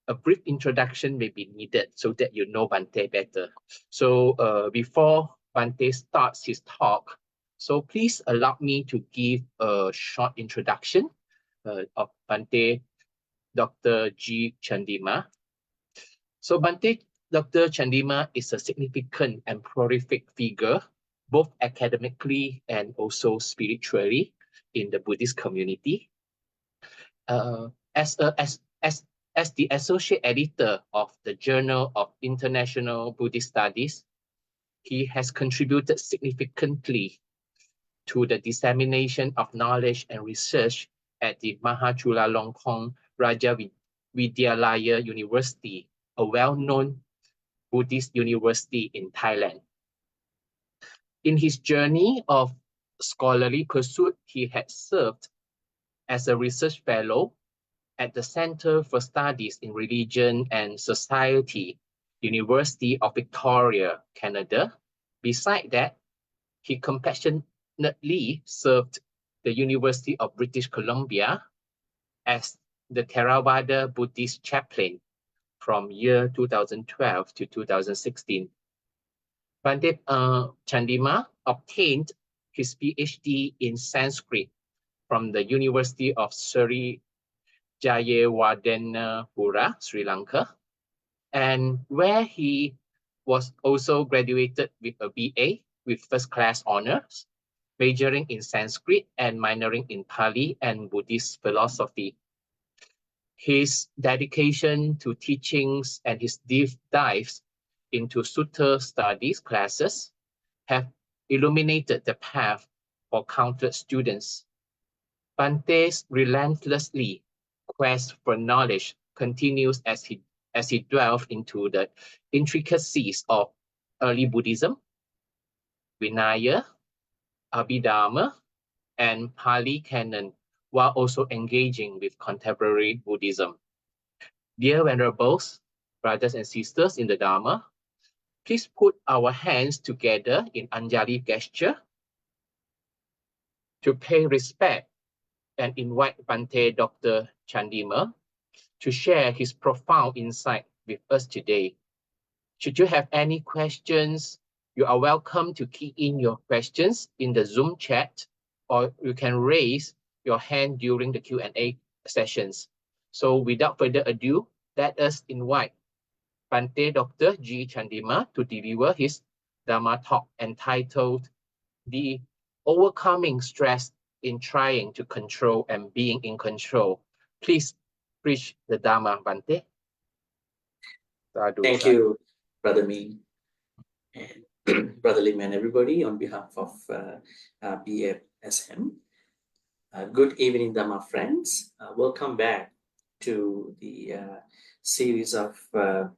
a brief introduction may be needed so that you know Bhante better. So before Bhante starts his talk, so please allow me to give a short introduction of Bhante Dr. G Chandima. So Bhante Dr. Chandima is a significant and prolific figure, both academically and also spiritually in the Buddhist community. As the associate editor of the Journal of International Buddhist Studies, he has contributed significantly to the dissemination of knowledge and research at the Mahachulalongkorn Raja Vidyalaya University, a well-known Buddhist university in Thailand. In his journey of scholarly pursuit, he had served as a research fellow at the Center for Studies in Religion and Society, University of Victoria, Canada. Beside that, he compassionately served the University of British Columbia as the Theravada Buddhist chaplain from year 2012 to 2016. Bhante Chandima obtained his PhD in Sanskrit from the University of Sri Jayewardenepura, Sri Lanka, and where he was also graduated with a BA with first-class honors, majoring in Sanskrit and minoring in Pali and Buddhist philosophy. His dedication to teachings and his deep dives into Sutta studies classes have illuminated the path for countless students. Bhante's relentlessly quest for knowledge continues as he delves into the intricacies of early Buddhism, Vinaya, Abhidharma, and Pali canon, while also engaging with contemporary Buddhism. Dear Venerables, brothers and sisters in the Dharma, please put our hands together in Anjali gesture to pay respect and invite Bhante Dr. Chandima to share his profound insight with us today. Should you have any questions, you are welcome to key in your questions in the Zoom chat, or you can raise your hand during the Q&A sessions. So without further ado, let us invite Bhante Dr. G Chandima to deliver his Dhamma talk entitled The Overcoming Stress in Trying to Control and Being in Control. Please preach the Dhamma, Bhante. Thank you, Brother Ming and Brother Lim and everybody on behalf of BMSM. Good evening, Dhamma friends. Welcome back to the series of Dhamma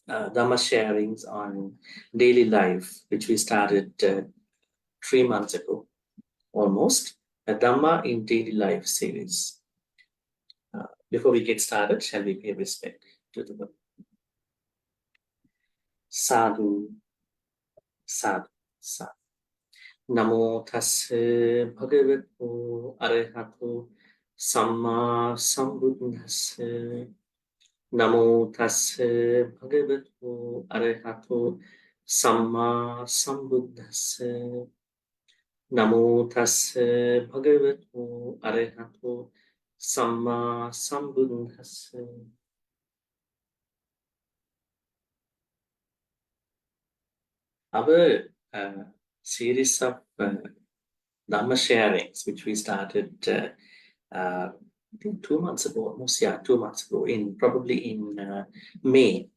sharings on daily life, which we started 3 months ago, almost, a Dhamma-in-Daily-Life series. Before we get started, shall we pay respect to the Buddha? Sadhu, sadhu, sadhu. Namo tassa bhagavato arahato samma sambuddhassa. Namo tassa bhagavato arahato samma sambuddhassa. Namo tassa bhagavato arahato samma sambuddhassa. Our series of Dhamma sharings, which we started I think 2 months ago, almost, 2 months ago, probably in May,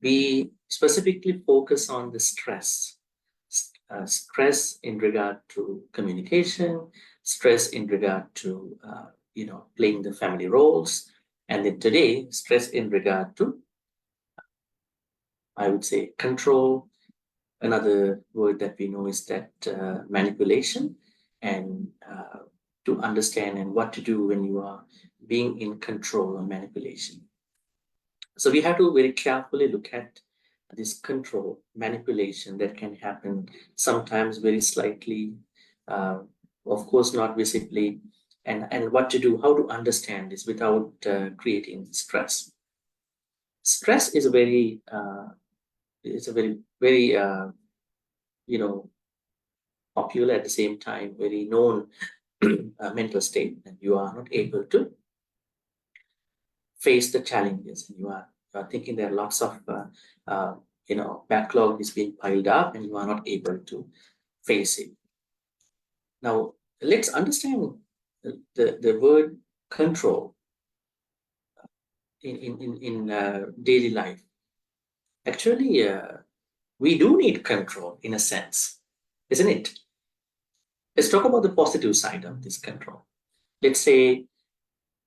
we specifically focus on the stress in regard to communication, stress in regard to playing the family roles, and then today, stress in regard to, I would say, control. Another word that we know is that manipulation, and to understand and what to do when you are being in control or manipulation. So we have to very carefully look at this control, manipulation that can happen sometimes very slightly, of course not visibly, and what to do, how to understand this without creating stress. Stress is a very popular, at the same time very known mental state, and you are not able to face the challenges, and you are thinking there are lots of backlog is being piled up, and you are not able to face it. Now let's understand the word control in daily life. Actually, we do need control in a sense, isn't it? Let's talk about the positive side of this control. Let's say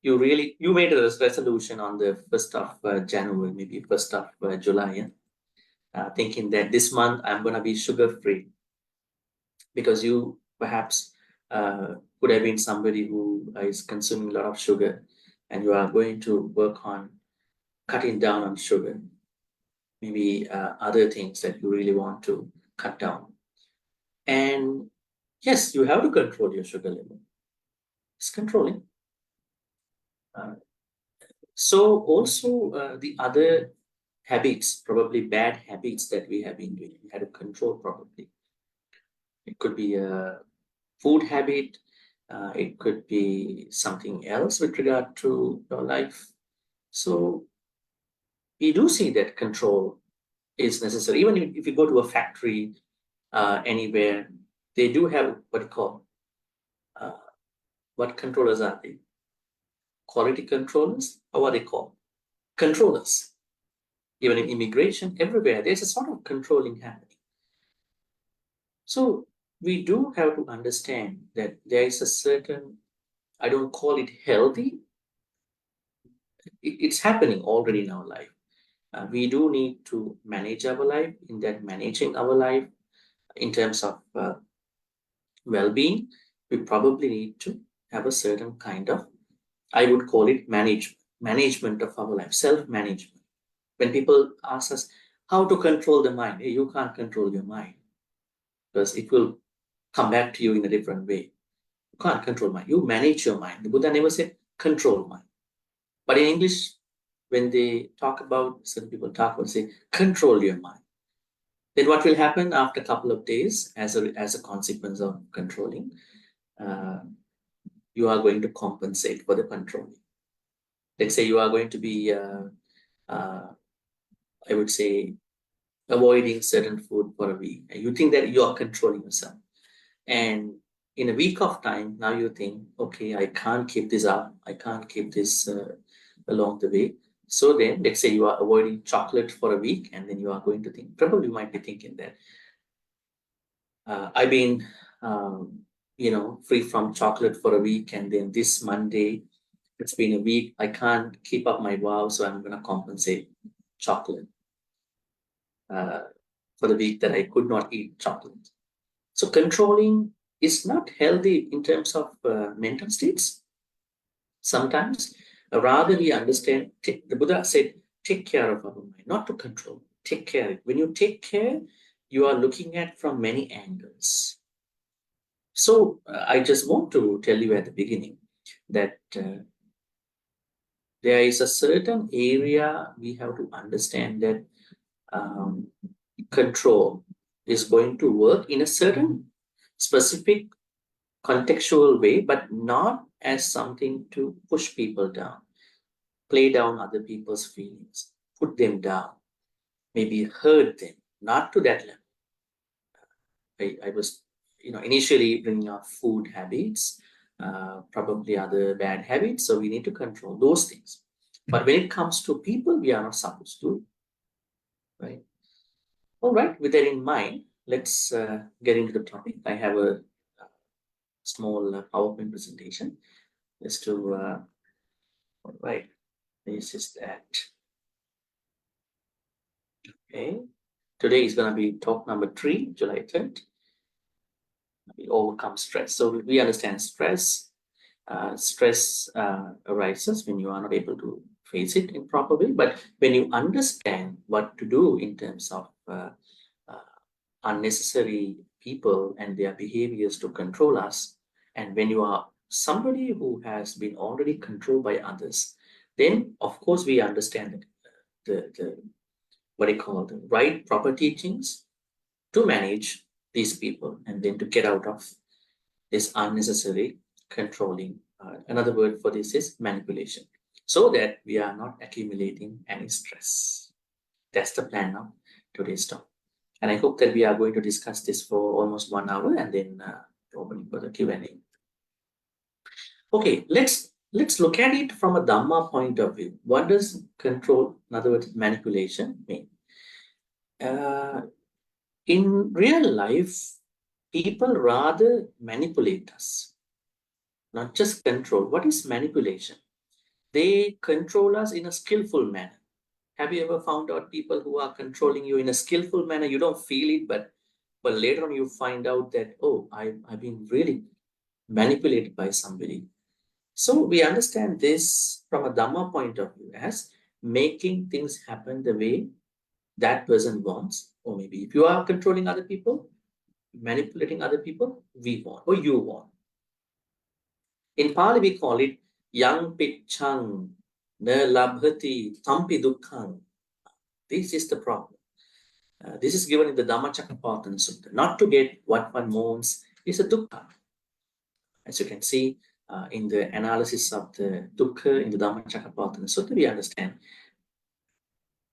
you made a resolution on the 1st of January, maybe 1st of July, thinking that this month I'm going to be sugar-free, because you perhaps could have been somebody who is consuming a lot of sugar, and you are going to work on cutting down on sugar, maybe other things that you really want to cut down. And yes, you have to control your sugar level. It's controlling. So also the other habits, probably bad habits that we have been doing, we had to control probably. It could be a food habit, it could be something else with regard to your life. So we do see that control is necessary. Even if you go to a factory anywhere, they do have what you call, what controllers are they? Quality controllers? Or what they call? Controllers. Even in immigration, everywhere, there's a sort of controlling happening. So we do have to understand that there is a certain, I don't call it healthy, it's happening already in our life. We do need to manage our life. In that managing our life in terms of well-being, we probably need to have a certain kind of, I would call it management of our life, self-management. When people ask us how to control the mind, hey, you can't control your mind, because it will come back to you in a different way. You can't control mind. You manage your mind. The Buddha never said control mind. But in English, when they talk about, certain people talk about, say, control your mind. Then what will happen after a couple of days as a consequence of controlling? You are going to compensate for the controlling. Let's say you are going to be, I would say, avoiding certain food for a week. And you think that you are controlling yourself. And in a week of time, now you think, okay, I can't keep this up. I can't keep this along the way. So then, let's say you are avoiding chocolate for a week, and then you are going to think, probably you might be thinking that I've been, free from chocolate for a week, and then this Monday, it's been a week, I can't keep up my vow, so I'm going to compensate chocolate for the week that I could not eat chocolate. So controlling is not healthy in terms of mental states. Sometimes, rather we understand, the Buddha said, take care of our mind, not to control, take care. When you take care, you are looking at from many angles. So I just want to tell you at the beginning that there is a certain area we have to understand that control is going to work in a certain specific contextual way, but not as something to push people down, play down other people's feelings, put them down, maybe hurt them, not to that level. I was, initially bringing up food habits, probably other bad habits, so we need to control those things. But when it comes to people, we are not supposed to, right? All right, with that in mind, let's get into the topic. I have a small PowerPoint presentation just to, all right, this is that. Okay, today is going to be talk number 3, July 3rd. We overcome stress. So we understand stress. Stress arises when you are not able to face it in proper way. But when you understand what to do in terms of unnecessary people and their behaviors to control us, and when you are somebody who has been already controlled by others, then of course we understand the what do you call the right proper teachings to manage these people and then to get out of this unnecessary controlling. Another word for this is manipulation, so that we are not accumulating any stress. That's the plan of today's talk. And I hope that we are going to discuss this for almost 1 hour and then opening for the Q&A. Okay, let's look at it from a Dhamma point of view. What does control, in other words, manipulation mean? In real life, people rather manipulate us, not just control. What is manipulation? They control us in a skillful manner. Have you ever found out people who are controlling you in a skillful manner? You don't feel it, but later on you find out that, oh, I've been really manipulated by somebody. So we understand this from a Dhamma point of view as making things happen the way that person wants. Or maybe if you are controlling other people, manipulating other people, we want or you want. In Pali, we call it yang pichang na labhati tampi dukkhang. This is the problem. This is given in the Dhammacakkappavattana Sutta. Not to get what one wants is a dukkha. As you can see in the analysis of the dukkha in the Dhammacakkappavattana Sutta, we understand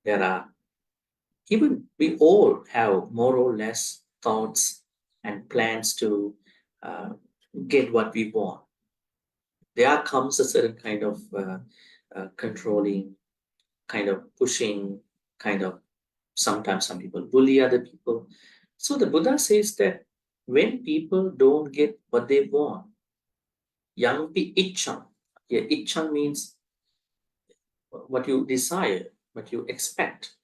there are, even we all have more or less thoughts and plans to get what we want. There comes a certain kind of controlling, kind of pushing, kind of sometimes some people bully other people. So the Buddha says that when people don't get what they want, yangpi ichchang. Yeah, ichchang means what you desire, what you expect.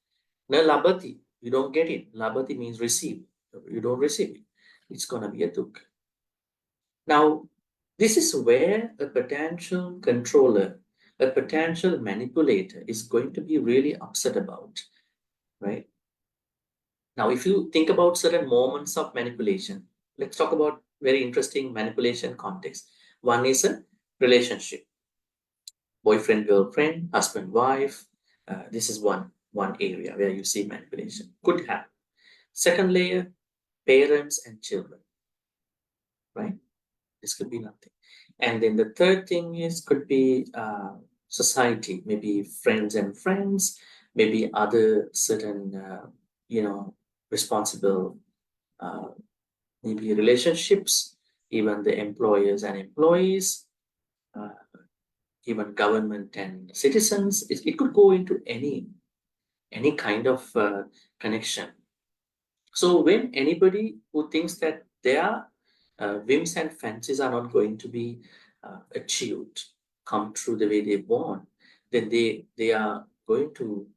Na labati, you don't get it. Labati means receive. You don't receive it. It's gonna be a dukkha. Now, this is where a potential controller, a potential manipulator is going to be really upset about, right? Now, if you think about certain moments of manipulation, let's talk about very interesting manipulation context. One is a relationship, boyfriend, girlfriend, husband, wife. This is one area where you see manipulation could happen. Second layer, parents and children, right? This could be nothing. And then the third thing is could be society, maybe friends and friends, maybe other certain responsible maybe relationships, even the employers and employees, even government and citizens. It could go into any kind of connection. So when anybody who thinks that their whims and fancies are not going to be achieved, come true the way they want, then they are going to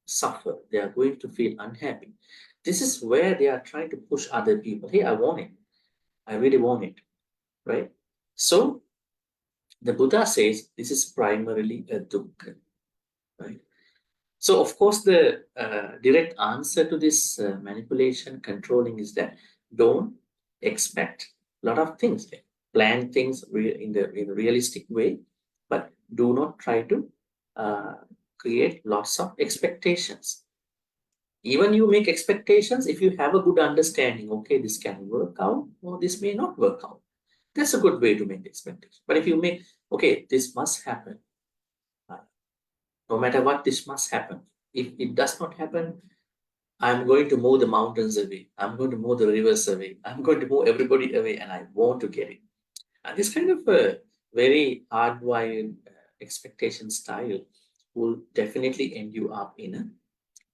suffer. They are going to feel unhappy. This is where they are trying to push other people. Hey, I want it. I really want it, right? So the Buddha says this is primarily a dukkha, right? So of course the direct answer to this manipulation, controlling is that don't expect a lot of things. Plan things in a realistic way, but do not try to create lots of expectations. Even you make expectations if you have a good understanding, okay, this can work out or this may not work out. That's a good way to make expectations. But if you make, okay, this must happen, no matter what, this must happen. If it does not happen, I'm going to move the mountains away. I'm going to move the rivers away. I'm going to move everybody away, and I want to get it. And this kind of a very hardwired expectation style will definitely end you up in a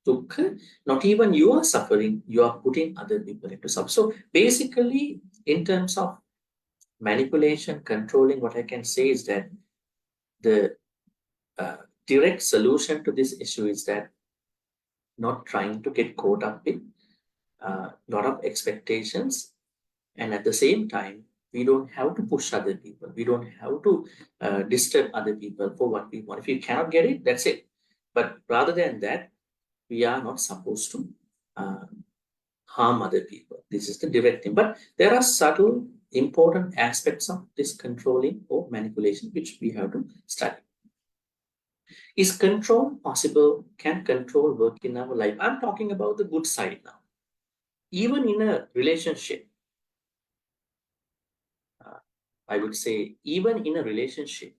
dukkha. Not even you are suffering, you are putting other people into suffering. So basically, in terms of manipulation, controlling, what I can say is that the direct solution to this issue is that not trying to get caught up in a lot of expectations, and at the same time we don't have to push other people, we don't have to disturb other people for what we want. If you cannot get it, that's it. But rather than that, we are not supposed to harm other people. This is the direct thing. But there are subtle important aspects of this controlling or manipulation which we have to study. Is control possible? Can control work in our life? I'm talking about the good side now. Even in a relationship, I would say, even in a relationship,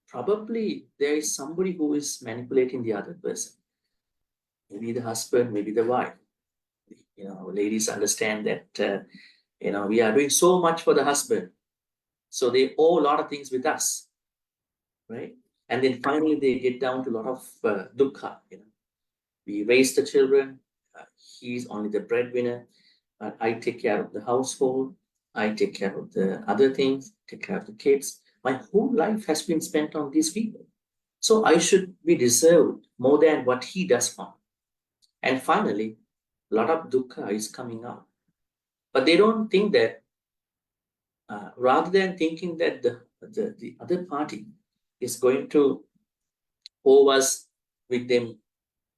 probably there is somebody who is manipulating the other person. Maybe the husband, maybe the wife. Ladies understand that, we are doing so much for the husband. So they owe a lot of things with us, right? And then finally they get down to a lot of dukkha. We raise the children. He's only the breadwinner. But I take care of the household. I take care of the other things, take care of the kids. My whole life has been spent on these people. So I should be deserved more than what he does for me. And finally, a lot of dukkha is coming out. But they don't think that, rather than thinking that the other party is going to owe us with them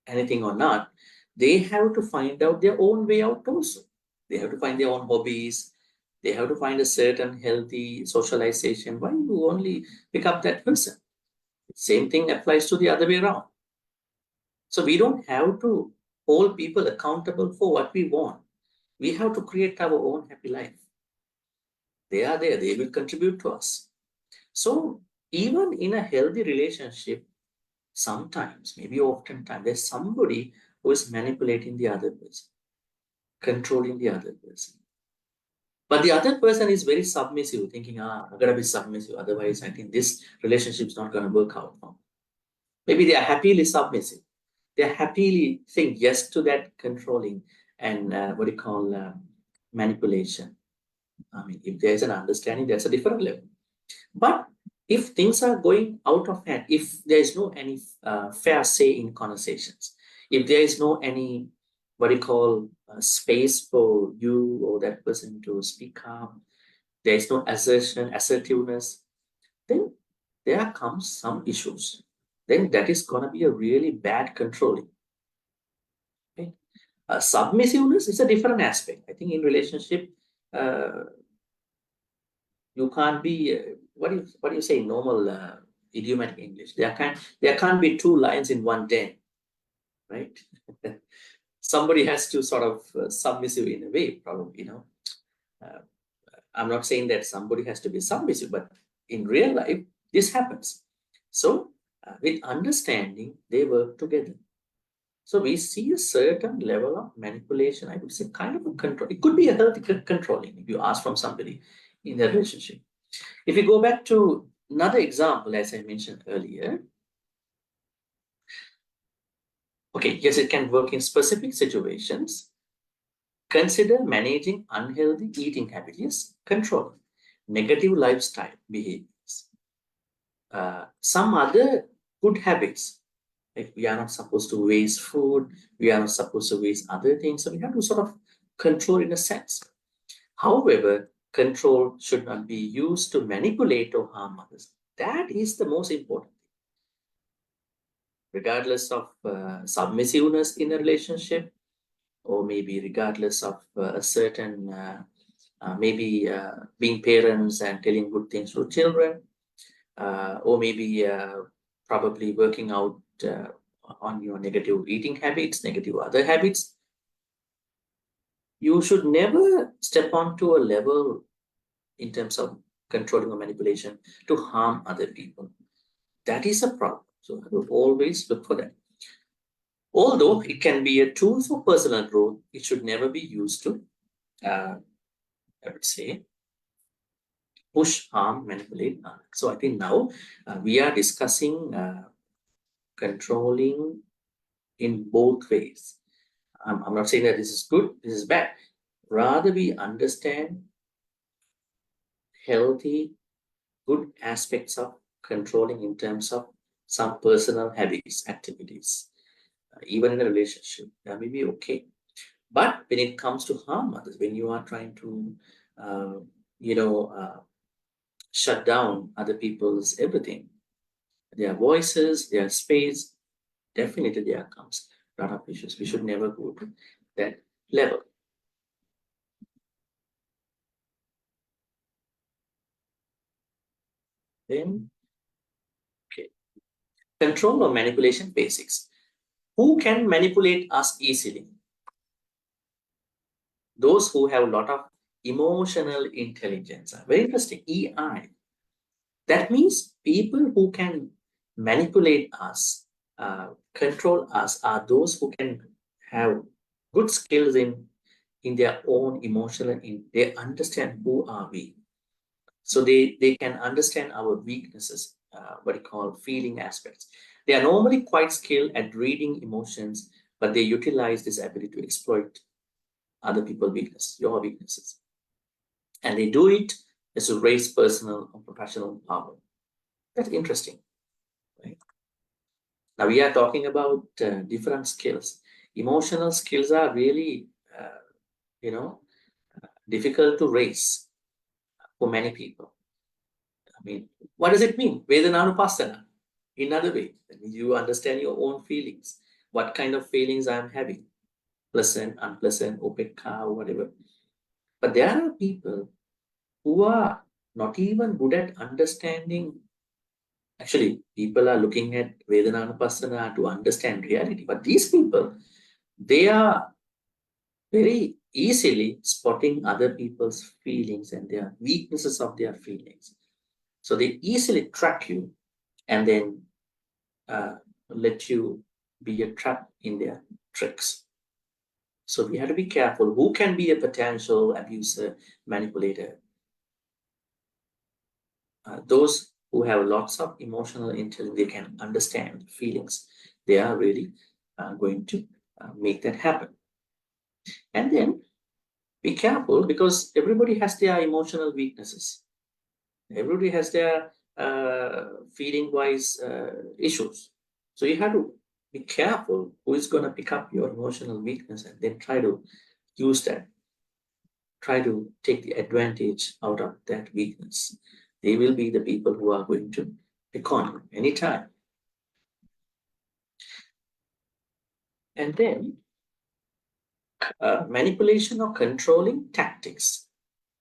anything or not, they have to find out their own way out also. They have to find their own hobbies. They have to find a certain healthy socialization. Why you only pick up that person? Same thing applies to the other way around. So we don't have to hold people accountable for what we want. We have to create our own happy life. They are there. They will contribute to us. So even in a healthy relationship, sometimes, maybe oftentimes, there's somebody who is manipulating the other person, controlling the other person. But the other person is very submissive, thinking, I've got to be submissive. Otherwise, I think this relationship is not going to work out. Maybe they are happily submissive. They are happily saying yes to that controlling and manipulation. I mean, if there's an understanding, that's a different level. But if things are going out of hand, if there is no any fair say in conversations, if there is no any space for you or that person to speak up, there is no assertiveness, then there comes some issues. Then that is going to be a really bad controlling. Okay? Submissiveness is a different aspect. I think in relationship, you can't be what do you say normal idiomatic English. There can't be two lions in one den, right? Somebody has to sort of submissive in a way, probably. I'm not saying that somebody has to be submissive, but in real life this happens. So with understanding, they work together. So we see a certain level of manipulation, I would say kind of a control. It could be a healthy controlling if you ask from somebody in a relationship. If you go back to another example, as I mentioned earlier, okay, yes, it can work in specific situations. Consider managing unhealthy eating habits. Yes, control negative lifestyle behaviors. Some other good habits, like we are not supposed to waste food, we are not supposed to waste other things. So we have to sort of control in a sense. However, control should not be used to manipulate or harm others. That is the most important thing. Regardless of submissiveness in a relationship, or maybe regardless of a certain, maybe being parents and telling good things to children, or maybe probably working out on your negative eating habits, negative other habits, you should never step onto a level in terms of controlling or manipulation to harm other people. That is a problem. So I will always look for that. Although it can be a tool for personal growth, it should never be used to, I would say, push, harm, manipulate. So I think now we are discussing controlling in both ways. I'm not saying that this is good, this is bad. Rather, we understand healthy, good aspects of controlling in terms of some personal habits, activities. Even in a relationship, that may be okay. But when it comes to harm others, when you are trying to, shut down other people's everything, their voices, their space, definitely there comes a lot of issues. We should never go to that level. Then, okay. Control or manipulation basics. Who can manipulate us easily? Those who have a lot of emotional intelligence. Very interesting. EI. That means people who can manipulate us, control us, are those who can have good skills in their own emotional, they understand who are we. So they can understand our weaknesses, what you call feeling aspects. They are normally quite skilled at reading emotions, but they utilize this ability to exploit other people's weakness, your weaknesses. And they do it as to raise personal or professional power. That's interesting, right? Now we are talking about different skills. Emotional skills are really, you know, difficult to raise for many people. I mean, what does it mean? Vedananupasana. In other way, you understand your own feelings. What kind of feelings I'm having? Pleasant, unpleasant, upekha, whatever. But there are people who are not even good at understanding. Actually, people are looking at Vedananupasana to understand reality. But these people, they are very easily spotting other people's feelings and their weaknesses of their feelings. So they easily track you and then let you be a trap in their tricks. So we have to be careful. Who can be a potential abuser, manipulator? Those who have lots of emotional intelligence, they can understand feelings. They are really going to make that happen. And then be careful because everybody has their emotional weaknesses. Everybody has their feeling-wise issues. So you have to be careful who is going to pick up your emotional weakness and then try to use that. Try to take the advantage out of that weakness. They will be the people who are going to pick on you anytime. And then manipulation or controlling tactics.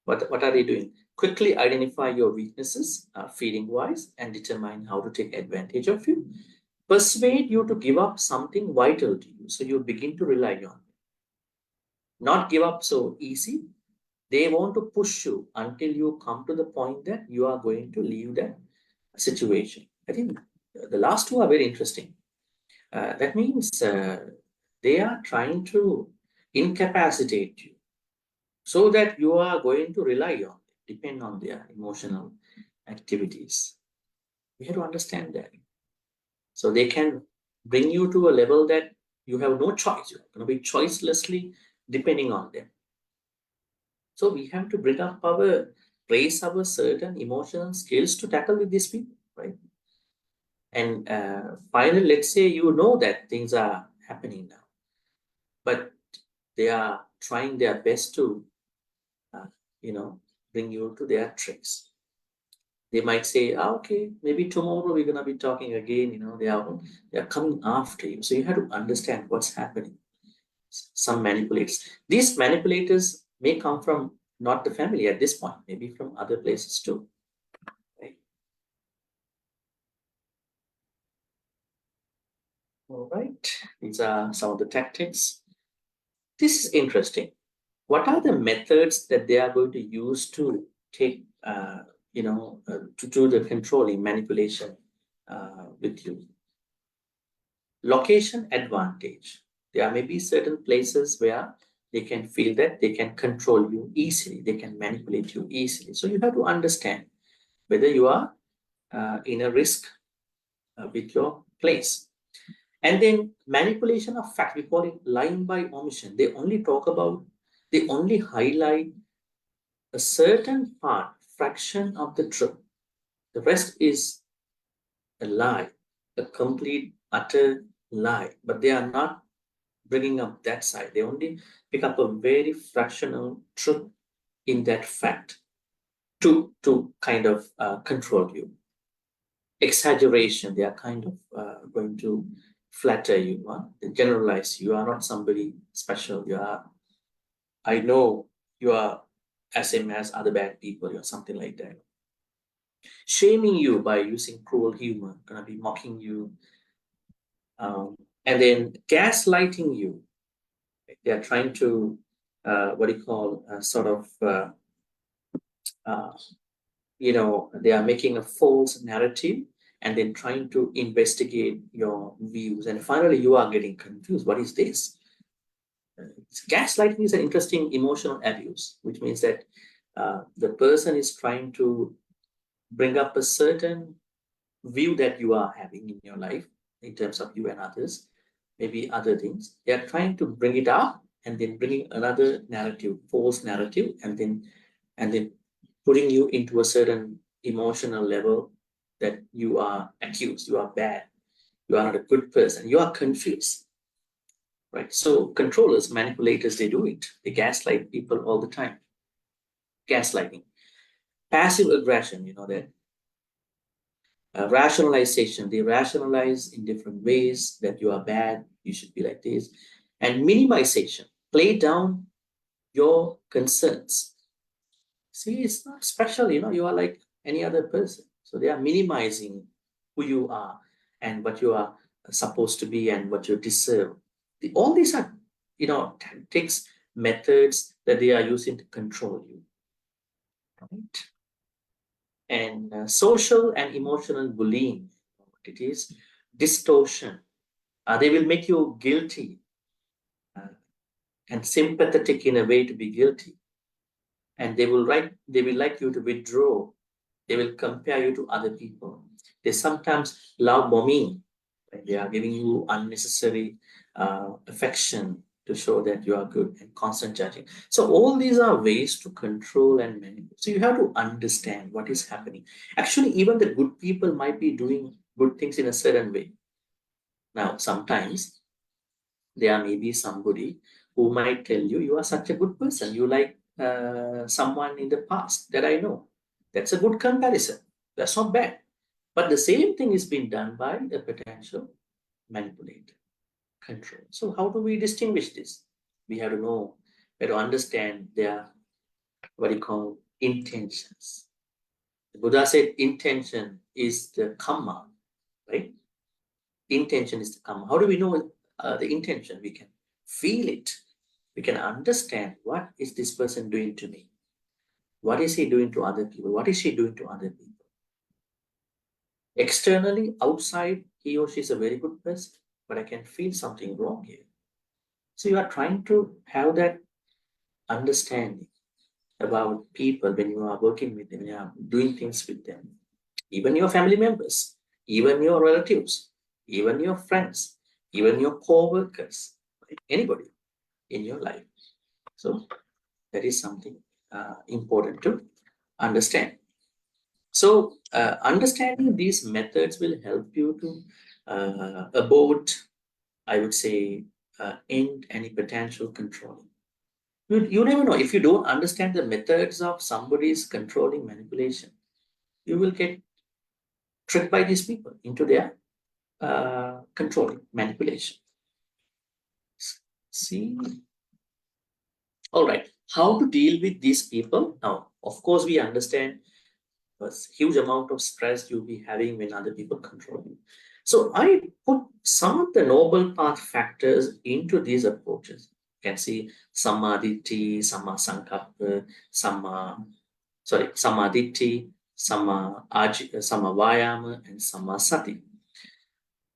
What are they doing? Quickly identify your weaknesses, feeling-wise, and determine how to take advantage of you. Persuade you to give up something vital to you, so you begin to rely on it. Not give up so easy. They want to push you until you come to the point that you are going to leave that situation. I think the last two are very interesting. That means they are trying to incapacitate you so that you are going to rely on, depend on their emotional activities. We have to understand that. So they can bring you to a level that you have no choice. You're going to be choicelessly depending on them. So we have to raise our certain emotional skills to tackle with these people, right? And finally, let's say you know that things are happening now, but they are trying their best to, uh, bring you to their tricks. They might say, okay, maybe tomorrow we're gonna be talking again. They are coming after you, so you have to understand what's happening. Some manipulators. These manipulators may come from not the family at this point, maybe from other places too. Right? All right, these are some of the tactics. This is interesting. What are the methods that they are going to use to take, to do the controlling manipulation with you? Location advantage. There may be certain places where they can feel that they can control you easily, they can manipulate you easily. So you have to understand whether you are in a risk with your place. And then manipulation of fact, we call it lying by omission. They only highlight a certain part, fraction of the truth. The rest is a lie, a complete, utter lie. But they are not bringing up that side. They only pick up a very fractional truth in that fact to kind of control you. Exaggeration, they are kind of going to flatter you, generalize you. You are not somebody special. I know you are same as other bad people or something like that. shaming you by using cruel humor, gonna be mocking you, and then gaslighting you. They are trying to, what do you call, uh, they are making a false narrative and then trying to investigate your views. And finally, you are getting confused. What is this? Gaslighting is an interesting emotional abuse, which means that the person is trying to bring up a certain view that you are having in your life in terms of you and others, maybe other things. They are trying to bring it up and then bringing another narrative, false narrative, and then putting you into a certain emotional level that you are accused, you are bad, you are not a good person, you are confused. Right? So controllers, manipulators, they do it. They gaslight people all the time. Gaslighting. Passive aggression, that rationalization, they rationalize in different ways that you are bad, you should be like this. And minimization, play down your concerns. See, it's not special, you are like any other person. So they are minimizing who you are and what you are supposed to be and what you deserve. All these are, tactics, methods that they are using to control you. Right? And social and emotional bullying, it is distortion. They will make you guilty uh, and sympathetic in a way to be guilty. And they will like you to withdraw. They will compare you to other people. They sometimes love bombing. Right? They are giving you unnecessary affection to show that you are good and constant judging. So all these are ways to control and manipulate. So you have to understand what is happening. Actually, even the good people might be doing good things in a certain way. Now, sometimes there may be somebody who might tell you, you are such a good person. You like someone in the past that I know. That's a good comparison. That's not bad. But the same thing is being done by a potential manipulator, control. So how do we distinguish this? We have to know, we have to understand their, what you call, intentions. The Buddha said intention is the karma, right? Intention is the karma. How do we know the intention? We can feel it. We can understand, what is this person doing to me? What is he doing to other people? What is she doing to other people? Externally, outside, he or she is a very good person, but I can feel something wrong here. So you are trying to have that understanding about people when you are working with them, you are doing things with them, even your family members, even your relatives, even your friends, even your co-workers, right? Anybody in your life. So that is something important to understand. So understanding these methods will help you to abort, I would say, end any potential controlling. You never know. If you don't understand the methods of somebody's controlling manipulation, you will get tricked by these people into their controlling manipulation. See? All right. How to deal with these people? Now, of course, we understand a huge amount of stress you'll be having when other people control you. So I put some of the noble path factors into these approaches. You can see samadhi, sama sankappa, samadhi, sama vayama, and sama sati.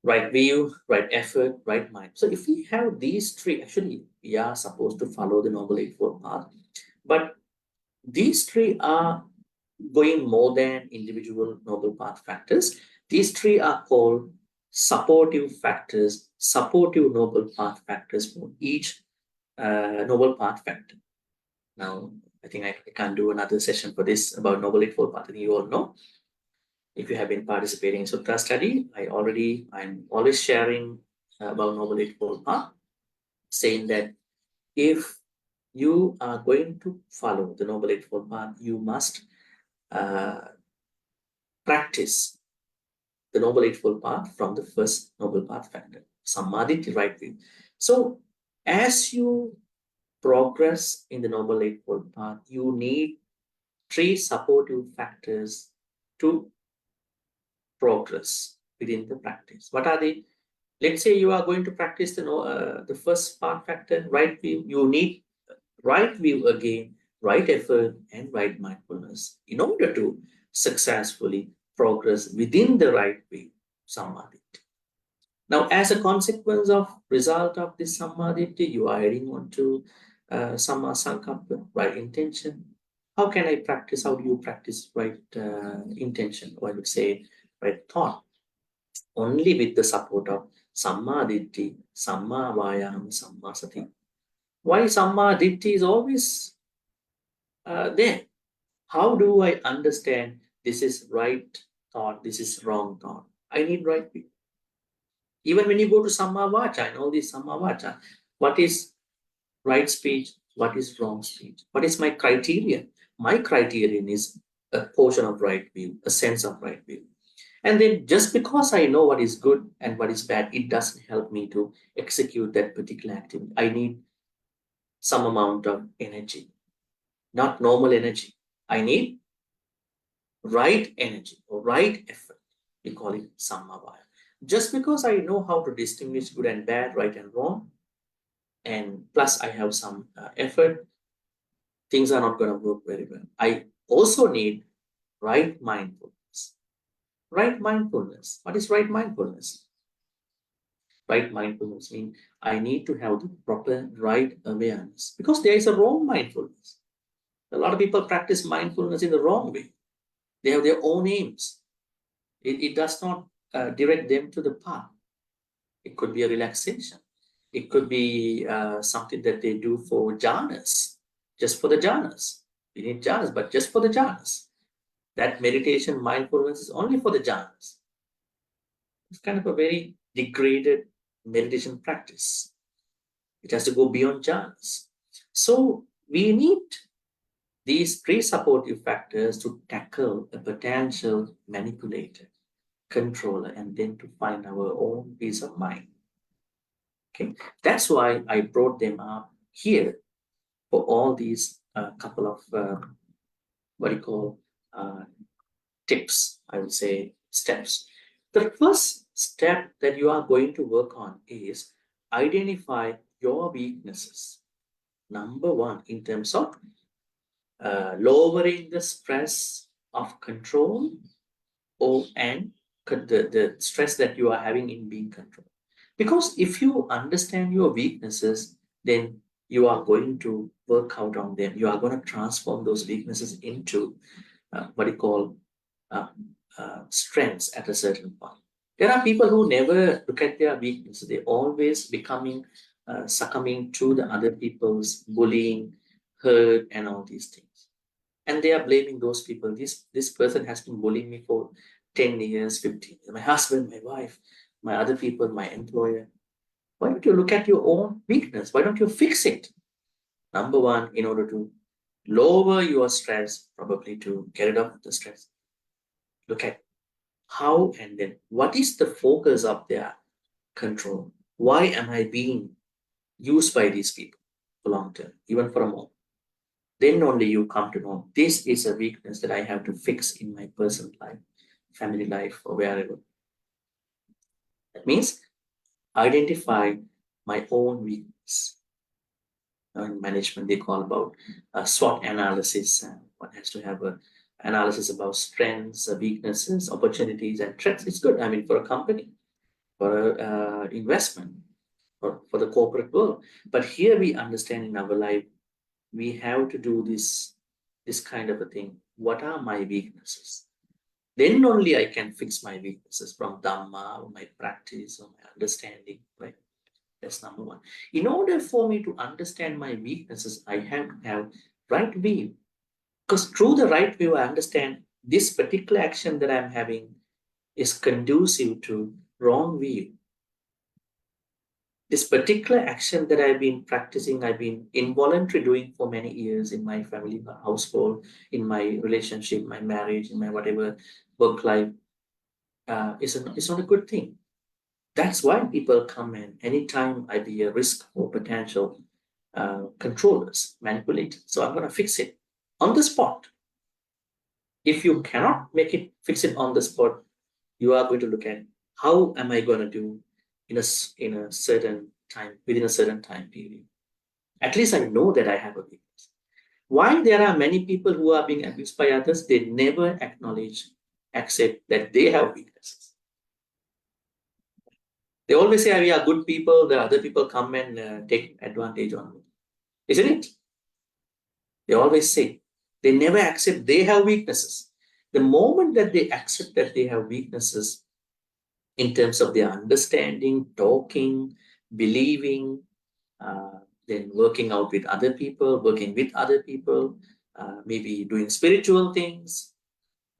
Right view, right effort, right mind. So if we have these three, actually, we are supposed to follow the Noble Eightfold Path. But these three are going more than individual Noble Path factors. These three are called supportive factors, supportive Noble Path factors for each Noble Path factor. Now, I think I can't do another session for this about Noble Eightfold Path. I think you all know. If you have been participating in Sutta study, I'm always sharing about Noble Eightfold Path, saying that if you are going to follow the Noble Eightfold Path, you must uh, practice the Noble Eightfold Path from the first Noble Path factor, Samadhi, right view. So as you progress in the Noble Eightfold Path, you need three supportive factors to progress within the practice. What are they? Let's say you are going to practice the first part factor, right view. You need right view again, right effort, and right mindfulness in order to successfully progress within the right view, samadhi. Now, as a consequence of result of this samadhi, you are heading on to samma sankappa, right intention. How can I practice? How do you practice right intention, or I would say right thought? Only with the support of samma ditti, samma vayam, samma sati. Why samma ditti is always there? How do I understand this is right thought, this is wrong thought? I need right view. Even when you go to samma vacha and all these samma vacha, what is right speech? What is wrong speech? What is my criterion? My criterion is a portion of right view, a sense of right view. And then just because I know what is good and what is bad, it doesn't help me to execute that particular activity. I need some amount of energy, not normal energy. I need right energy or right effort. We call it sammavaya. Just because I know how to distinguish good and bad, right and wrong, and plus I have some effort, things are not going to work very well. I also need right mindfulness. Right mindfulness. What is right mindfulness? Right mindfulness means I need to have the proper right awareness because there is a wrong mindfulness. A lot of people practice mindfulness in the wrong way. They have their own aims. It does not direct them to the path. It could be a relaxation. It could be something that they do for jhanas, just for the jhanas. We need jhanas, but just for the jhanas. That meditation, mindfulness is only for the jhanas. It's kind of a very degraded meditation practice. It has to go beyond jhanas. So we need these three supportive factors to tackle a potential manipulator, controller, and then to find our own peace of mind. Okay, that's why I brought them up here for all these couple of what do you call tips, I would say steps. The first step that you are going to work on is identify your weaknesses. Number one, in terms of lowering the stress of control and the stress that you are having in being controlled. Because if you understand your weaknesses, then you are going to work out on them. You are going to transform those weaknesses into what you call uh, strengths at a certain point. There are people who never look at their weaknesses. They always becoming succumbing to the other people's bullying, hurt, and all these things. And they are blaming those people. This person has been bullying me for 10 years, 15 years. My husband, my wife, my other people, my employer. Why don't you look at your own weakness? Why don't you fix it? Number one, in order to lower your stress, probably to get rid of the stress, look at how and then what is the focus of their control? Why am I being used by these people for long term, even for a moment? Then only you come to know this is a weakness that I have to fix in my personal life, family life, or wherever. That means identify my own weakness. In management, they call about SWOT analysis. One has to have an analysis about strengths, weaknesses, opportunities, and threats. It's good. I mean, for a company, for an investment, for the corporate world. But here we understand in our life, we have to do this kind of a thing. What are my weaknesses? Then only I can fix my weaknesses from Dhamma or my practice or my understanding, right? That's number one. In order for me to understand my weaknesses, I have to have right view. Because through the right view, I understand this particular action that I'm having is conducive to wrong view. This particular action that I've been practicing, I've been involuntary doing for many years in my family, my household, in my relationship, my marriage, in my whatever work life, is not a good thing. That's why people come in anytime I be a risk or potential controllers, manipulators. So I'm going to fix it on the spot. If you cannot make it, fix it on the spot, you are going to look at how am I going to do in a certain time, within a certain time period. At least I know that I have a weakness. Why there are many people who are being abused by others, they never acknowledge, accept that they have weaknesses. They always say, we are good people, the other people come and take advantage on me. Isn't it? They always say. They never accept they have weaknesses. The moment that they accept that they have weaknesses in terms of their understanding, talking, believing, then working out with other people, working with other people, maybe doing spiritual things,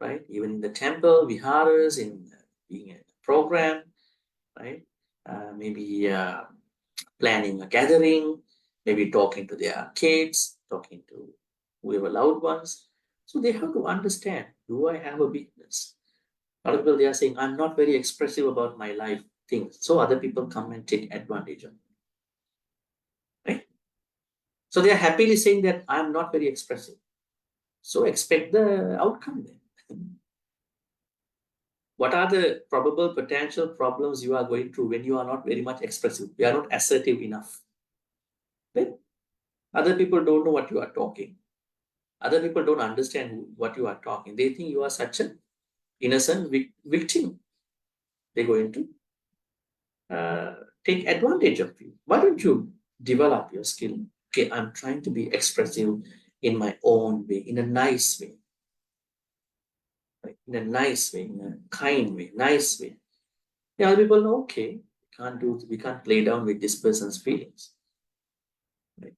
right? Even in the temple, viharas, in being a program, right? Maybe planning a gathering, maybe talking to their kids, talking to whoever loved ones. So they have to understand, do I have a weakness? A lot of people, they are saying, I'm not very expressive about my life things. So other people come and take advantage of it. Right? So they are happily saying that I'm not very expressive. So expect the outcome then. What are the probable potential problems you are going through when you are not very much expressive? You are not assertive enough. Right? Other people don't know what you are talking. Other people don't understand what you are talking. They think you are such an innocent victim. They're going to take advantage of you. Why don't you develop your skill? Okay, I'm trying to be expressive in my own way, in a nice way. Right? In a nice way, in a kind way, nice way. The other people know, okay, we can't play down with this person's feelings. Right?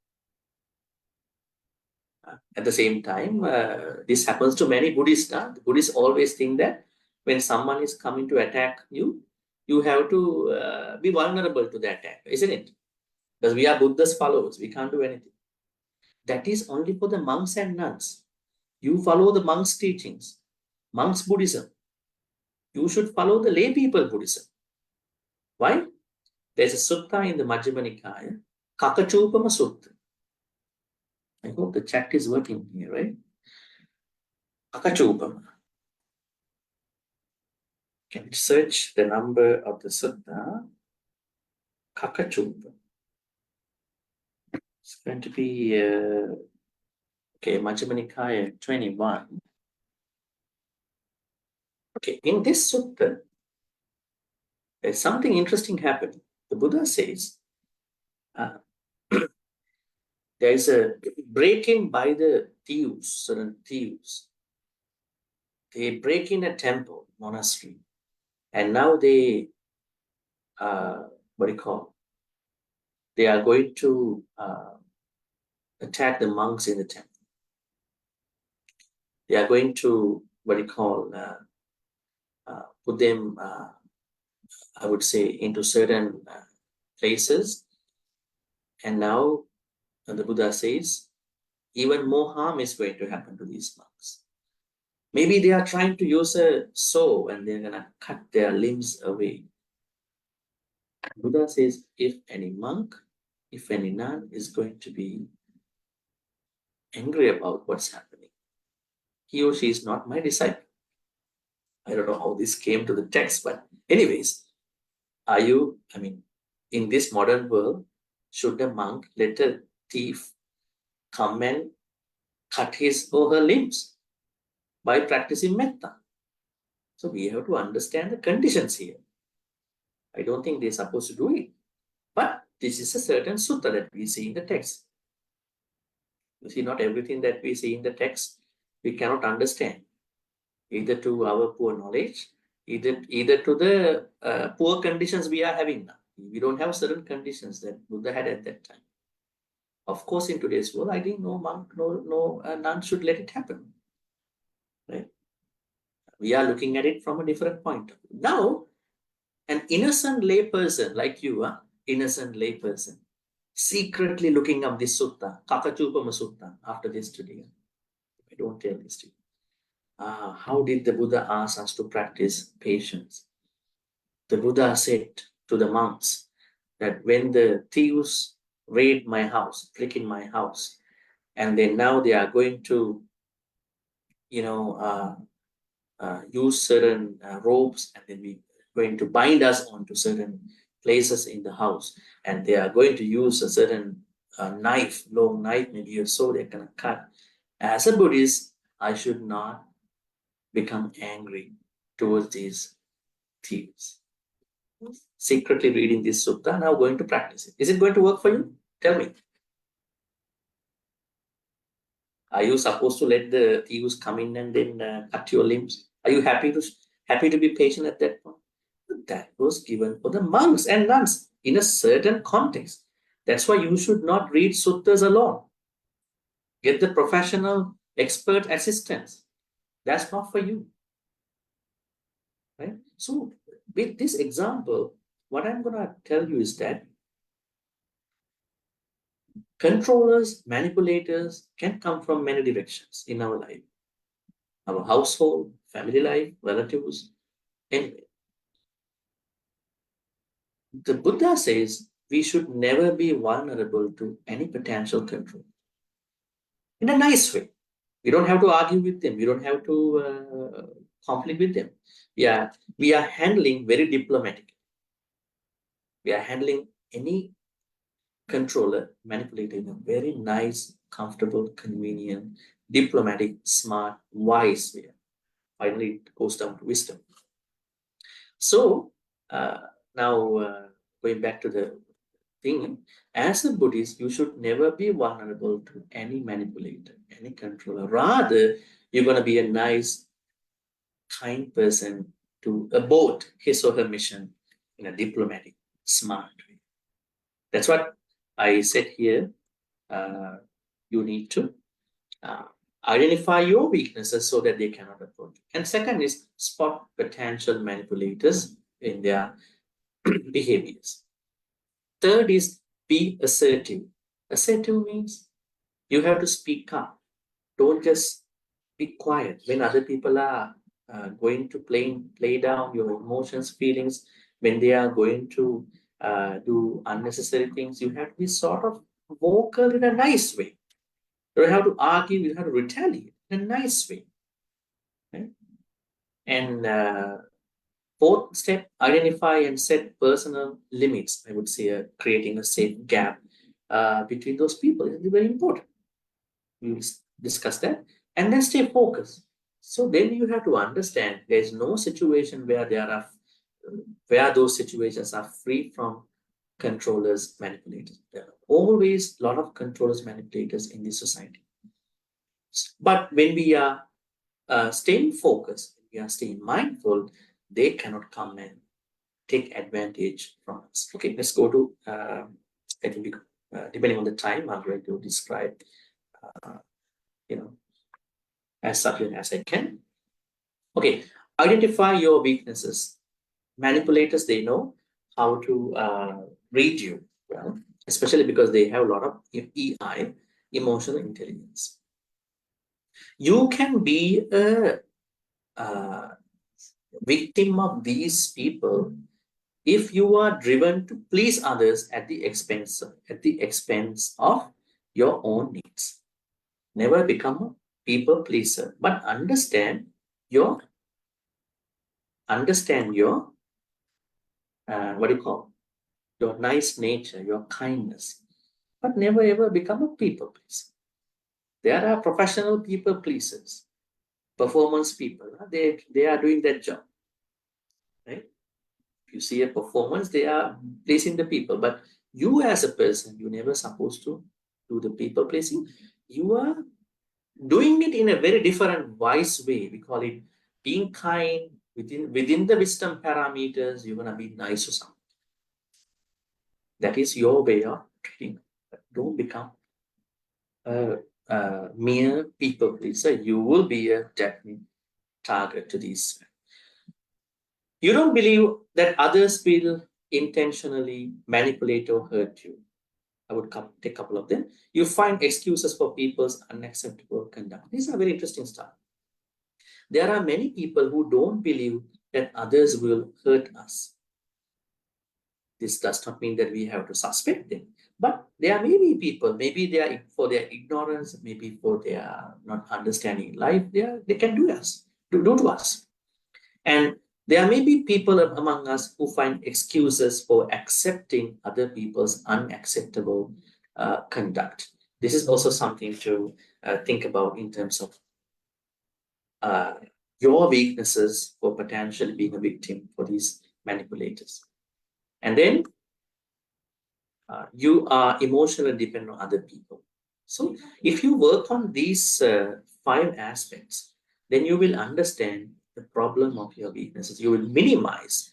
At the same time, this happens to many Buddhists. The Buddhists always think that when someone is coming to attack you, you have to be vulnerable to the attack, isn't it? Because we are Buddha's followers, we can't do anything. That is only for the monks and nuns. You follow the monks' teachings, monks' Buddhism. You should follow the lay people Buddhism. Why? There's a sutta in the Majjhima Nikaya, Kakachupama Sutta. I hope the chat is working here, right? Kakachupama. Can you search the number of the sutta? Kakachupama. It's going to be, okay, Majjhima Nikaya 21. Okay, in this sutta, there's something interesting happening. The Buddha says, there is a break-in by the thieves, certain thieves. They break in a temple, monastery, and now they, what do you call? They are going to attack the monks in the temple. They are going to, what do you call, put them, I would say, into certain places. And now the Buddha says, even more harm is going to happen to these monks. Maybe they are trying to use a saw and they're going to cut their limbs away. Buddha says, if any monk, if any nun is going to be angry about what's happening, he or she is not my disciple. I don't know how this came to the text, but anyways, in this modern world, should a monk let a thief come and cut his or her limbs by practicing metta? So we have to understand the conditions here. I don't think they're supposed to do it. But this is a certain sutta that we see in the text. You see, not everything that we see in the text, we cannot understand. Either to our poor knowledge, either to the poor conditions we are having now. We don't have certain conditions that Buddha had at that time. Of course, in today's world, I think no monk, no nun should let it happen. Right? We are looking at it from a different point. Now, an innocent lay person like you, innocent lay person, secretly looking up this sutta, Kakachupama Sutta, after this today. I don't tell this to you. How did the Buddha ask us to practice patience? The Buddha said to the monks that when the thieves raid my house, break in my house, and then now they are going to use certain ropes, and then we going to bind us onto certain places in the house, and they are going to use a certain knife, long knife, maybe a sword, they're gonna cut. As a Buddhist, I should not become angry towards these thieves. Secretly reading this sutta, now going to practice it. Is it going to work for you? Tell me. Are you supposed to let the thieves come in and then cut your limbs? Are you happy to be patient at that point? That was given for the monks and nuns in a certain context. That's why you should not read suttas alone. Get the professional expert assistance. That's not for you. Right? So with this example, what I'm going to tell you is that controllers, manipulators can come from many directions in our life. Our household, family life, relatives, and the Buddha says we should never be vulnerable to any potential control. In a nice way. We don't have to argue with them. We don't have to conflict with them. We are handling very diplomatic. We are handling any controller, manipulator in a very nice, comfortable, convenient, diplomatic, smart, wise way. Finally, it goes down to wisdom. So now going back to the thing, as a Buddhist, you should never be vulnerable to any manipulator, any controller. Rather, you're going to be a nice, kind person to abort his or her mission in a diplomatic, smart way. That's what I said here. You need to identify your weaknesses so that they cannot approach. And second is spot potential manipulators in their behaviors. Third is be assertive. Assertive means you have to speak up. Don't just be quiet when other people are going to play down your emotions, feelings, when they are going to do unnecessary things. You have to be sort of vocal in a nice way. You don't have to argue, you have to retaliate in a nice way. Right? And fourth step, identify and set personal limits. I would say creating a safe gap between those people is very important. We will discuss that. And then stay focused. So then you have to understand there is no situation where those situations are free from controllers, manipulators. There are always a lot of controllers, manipulators in this society. But when we are staying focused, we are staying mindful, they cannot come and take advantage from us. Okay, let's go to, I think depending on the time, I'm going to describe, as subtly as I can. Okay, identify your weaknesses. Manipulators, they know how to read you well, especially because they have a lot of EI, emotional intelligence. You can be a victim of these people if you are driven to please others at the expense of your own needs. Never become a people pleaser, but understand your what do you call your nice nature, your kindness, but never ever become a people pleaser. There are professional people pleasers, performance people. They are doing that job, right? If you see a performance, they are pleasing the people. But you as a person, you're never supposed to do the people pleasing. You are doing it in a very different, wise way. We call it being kind within the wisdom parameters. You're gonna be nice to someone. That is your way of treating. Don't become a mere people pleaser. You will be a definite target to these. You don't believe that others will intentionally manipulate or hurt you. I would take a couple of them. You find excuses for people's unacceptable conduct. These are very interesting stuff. There are many people who don't believe that others will hurt us. This does not mean that we have to suspect them. But there may be people, maybe they are for their ignorance, maybe for their not understanding life, they can do to us. And there may be people among us who find excuses for accepting other people's unacceptable conduct. This is also something to think about in terms of uh, your weaknesses for potentially being a victim for these manipulators. And then you are emotionally dependent on other people. So if you work on these 5 aspects, then you will understand the problem of your weaknesses. You will minimize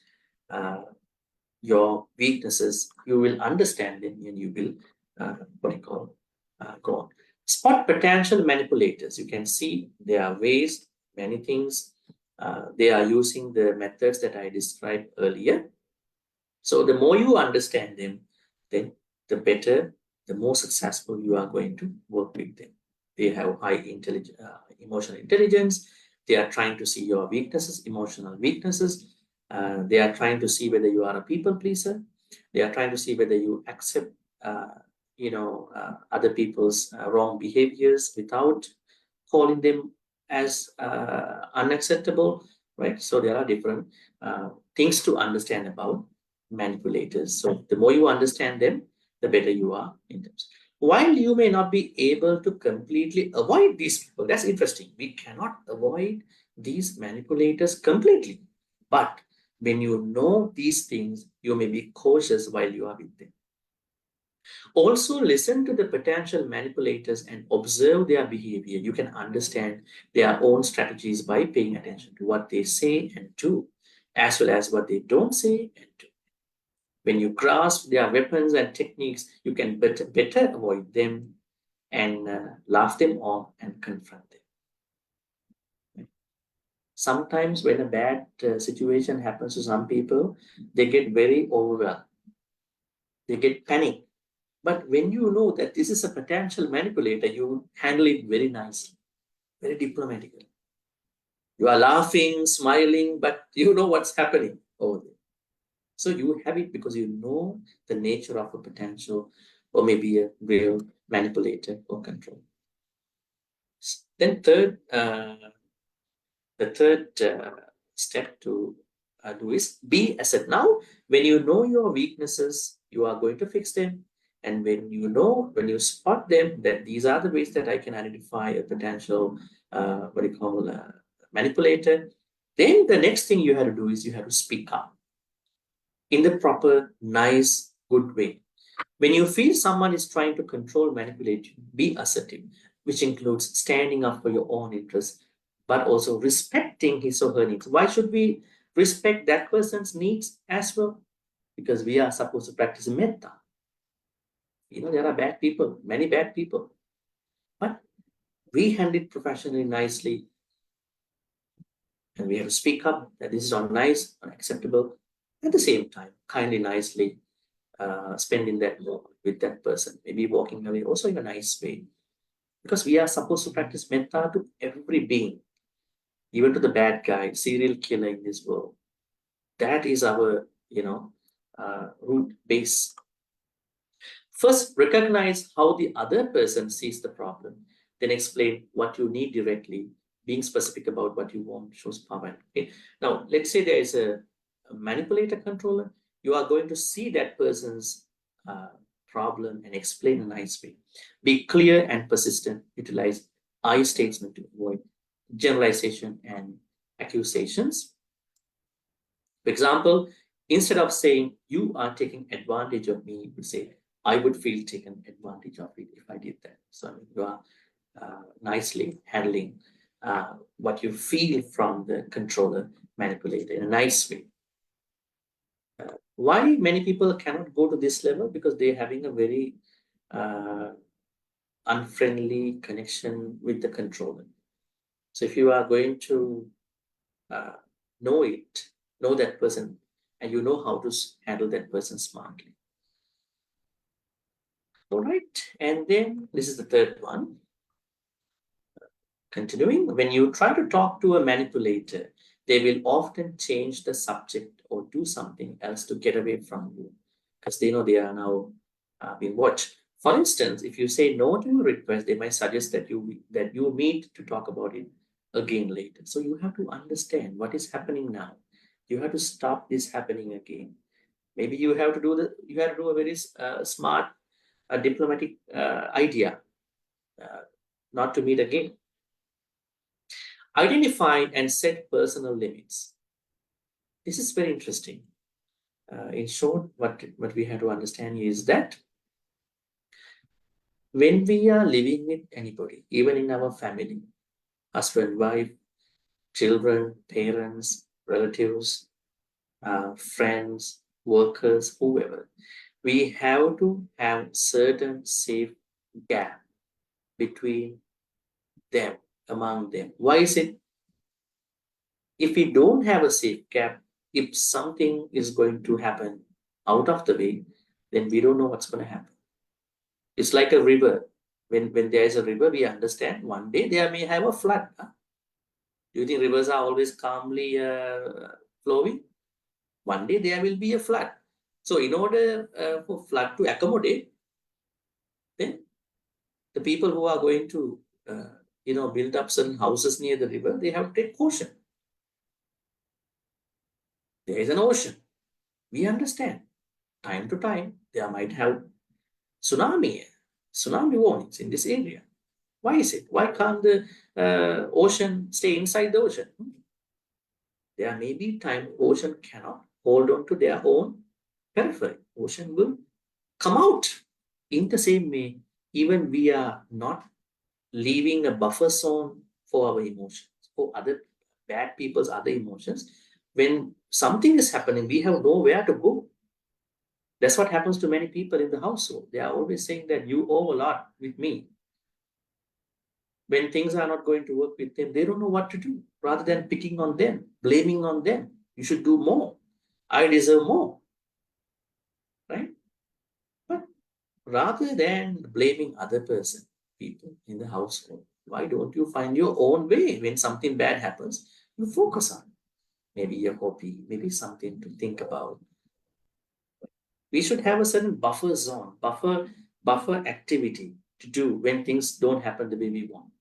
your weaknesses. You will understand them, and you will go on. Spot potential manipulators. You can see there are ways, many things. They are using the methods that I described earlier. So the more you understand them, then the better, the more successful you are going to work with them. They have high emotional intelligence. They are trying to see your weaknesses, emotional weaknesses. They are trying to see whether you are a people pleaser. They are trying to see whether you accept, other people's wrong behaviors without calling them as unacceptable, right? So there are different things to understand about manipulators. So the more you understand them, the better you are in terms. While you may not be able to completely avoid these people, that's interesting. We cannot avoid these manipulators completely. But when you know these things, you may be cautious while you are with them. Also, listen to the potential manipulators and observe their behavior. You can understand their own strategies by paying attention to what they say and do, as well as what they don't say and do. When you grasp their weapons and techniques, you can better avoid them and laugh them off and confront them. Sometimes when a bad situation happens to some people, they get very overwhelmed. They get panicked. But when you know that this is a potential manipulator, you handle it very nicely, very diplomatically. You are laughing, smiling, but you know what's happening over there. So you have it because you know the nature of a potential or maybe a real manipulator or control. Then the third step to do is be asset. Now, when you know your weaknesses, you are going to fix them. And when you spot them, that these are the ways that I can identify a potential, manipulator, then the next thing you have to do is you have to speak up in the proper, nice, good way. When you feel someone is trying to control, manipulate you, be assertive, which includes standing up for your own interests, but also respecting his or her needs. Why should we respect that person's needs as well? Because we are supposed to practice metta. There are bad people, many bad people, but we handle it professionally, nicely, and we have to speak up that this is not nice, unacceptable. At the same time, kindly, nicely, spending that moment with that person, maybe walking away also in a nice way. Because we are supposed to practice metta to every being, even to the bad guy, serial killer in this world. That is our, root base. First, recognize how the other person sees the problem, then explain what you need directly. Being specific about what you want shows power. Okay? Now, let's say there is a manipulator controller. You are going to see that person's problem and explain in a nice way. Be clear and persistent. Utilize I statement to avoid generalization and accusations. For example, instead of saying, you are taking advantage of me, you would say, I would feel taken advantage of it if I did that. So you are nicely handling what you feel from the controller manipulator in a nice way. Why many people cannot go to this level? Because they're having a very unfriendly connection with the controller. So if you are going to know that person, and you know how to handle that person smartly. All right, and then this is the third one. Continuing, when you try to talk to a manipulator, they will often change the subject or do something else to get away from you. because they know they are now being watched. For instance, if you say no to a request, they might suggest that you meet to talk about it again later. So you have to understand what is happening now. You have to stop this happening again. Maybe you have to do a very smart, diplomatic idea, not to meet again. Identify and set personal limits. This is very interesting. In short, what we have to understand is that when we are living with anybody, even in our family, husband, wife, children, parents, relatives, friends, workers, whoever, we have to have certain safe gap between them, among them. Why is it? If we don't have a safe gap, if something is going to happen out of the way, then we don't know what's going to happen. It's like a river. When there is a river, we understand one day there may have a flood. Do you think rivers are always calmly flowing? One day there will be a flood. So in order for flood to accommodate, then the people who are going to build up certain houses near the river, they have to take caution. There is an ocean. We understand. Time to time, there might have tsunami warnings in this area. Why is it? Why can't the ocean stay inside the ocean? There may be time ocean cannot hold on to their own periphery. Ocean will come out. In the same way, even we are not leaving a buffer zone for our emotions, for other bad people's other emotions. When something is happening, we have nowhere to go. That's what happens to many people in the household. They are always saying that you owe a lot with me. When things are not going to work with them, they don't know what to do. Rather than picking on them, blaming on them, you should do more. I deserve more. Right? But rather than blaming other person, people in the household, why don't you find your own way? When something bad happens, you focus on maybe a hobby, maybe something to think about. We should have a certain buffer zone, buffer activity to do when things don't happen the way we want.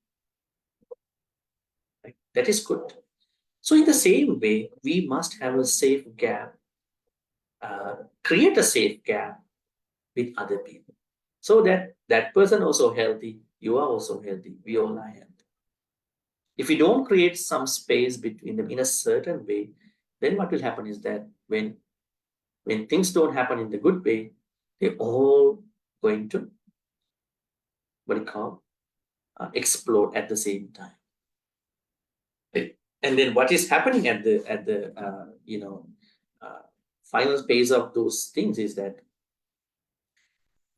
Right? That is good. So in the same way, we must have a safe gap, create a safe gap with other people, so that that person also healthy, you are also healthy, we all are healthy. If we don't create some space between them in a certain way, then what will happen is that when things don't happen in the good way, they're all going to explode at the same time. And then what is happening at the final phase of those things is that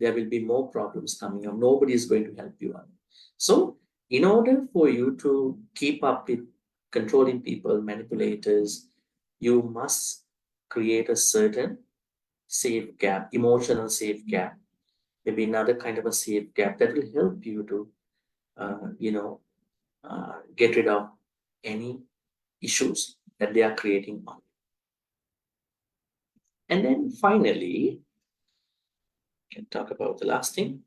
there will be more problems coming up. Nobody is going to help you out. So in order for you to keep up with controlling people, manipulators, you must create a certain safe gap, emotional safe gap, maybe another kind of a safe gap that will help you to, get rid of any issues that they are creating on. And then finally, we can talk about the last thing.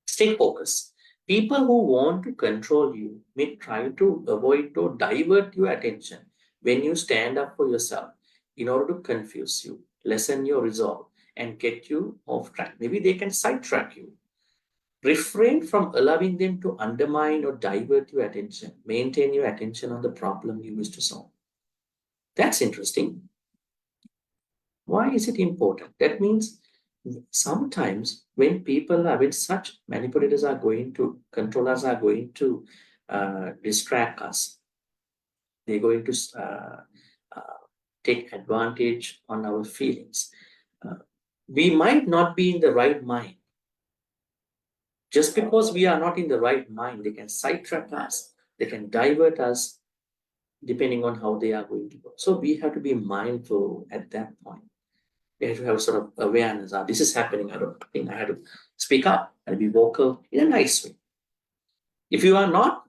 Stay focused. People who want to control you may try to avoid or divert your attention when you stand up for yourself in order to confuse you, lessen your resolve, and get you off track. Maybe they can sidetrack you. Refrain from allowing them to undermine or divert your attention. Maintain your attention on the problem you wish to solve. That's interesting. Why is it important? That means sometimes when such manipulators are going to control us, are going to distract us, they're going to take advantage on our feelings. We might not be in the right mind. Just because we are not in the right mind, they can sidetrack us, they can divert us, depending on how they are going to go. So we have to be mindful at that point. We have to have sort of awareness. This is happening. I don't think I have to speak up and be vocal in a nice way. If you are not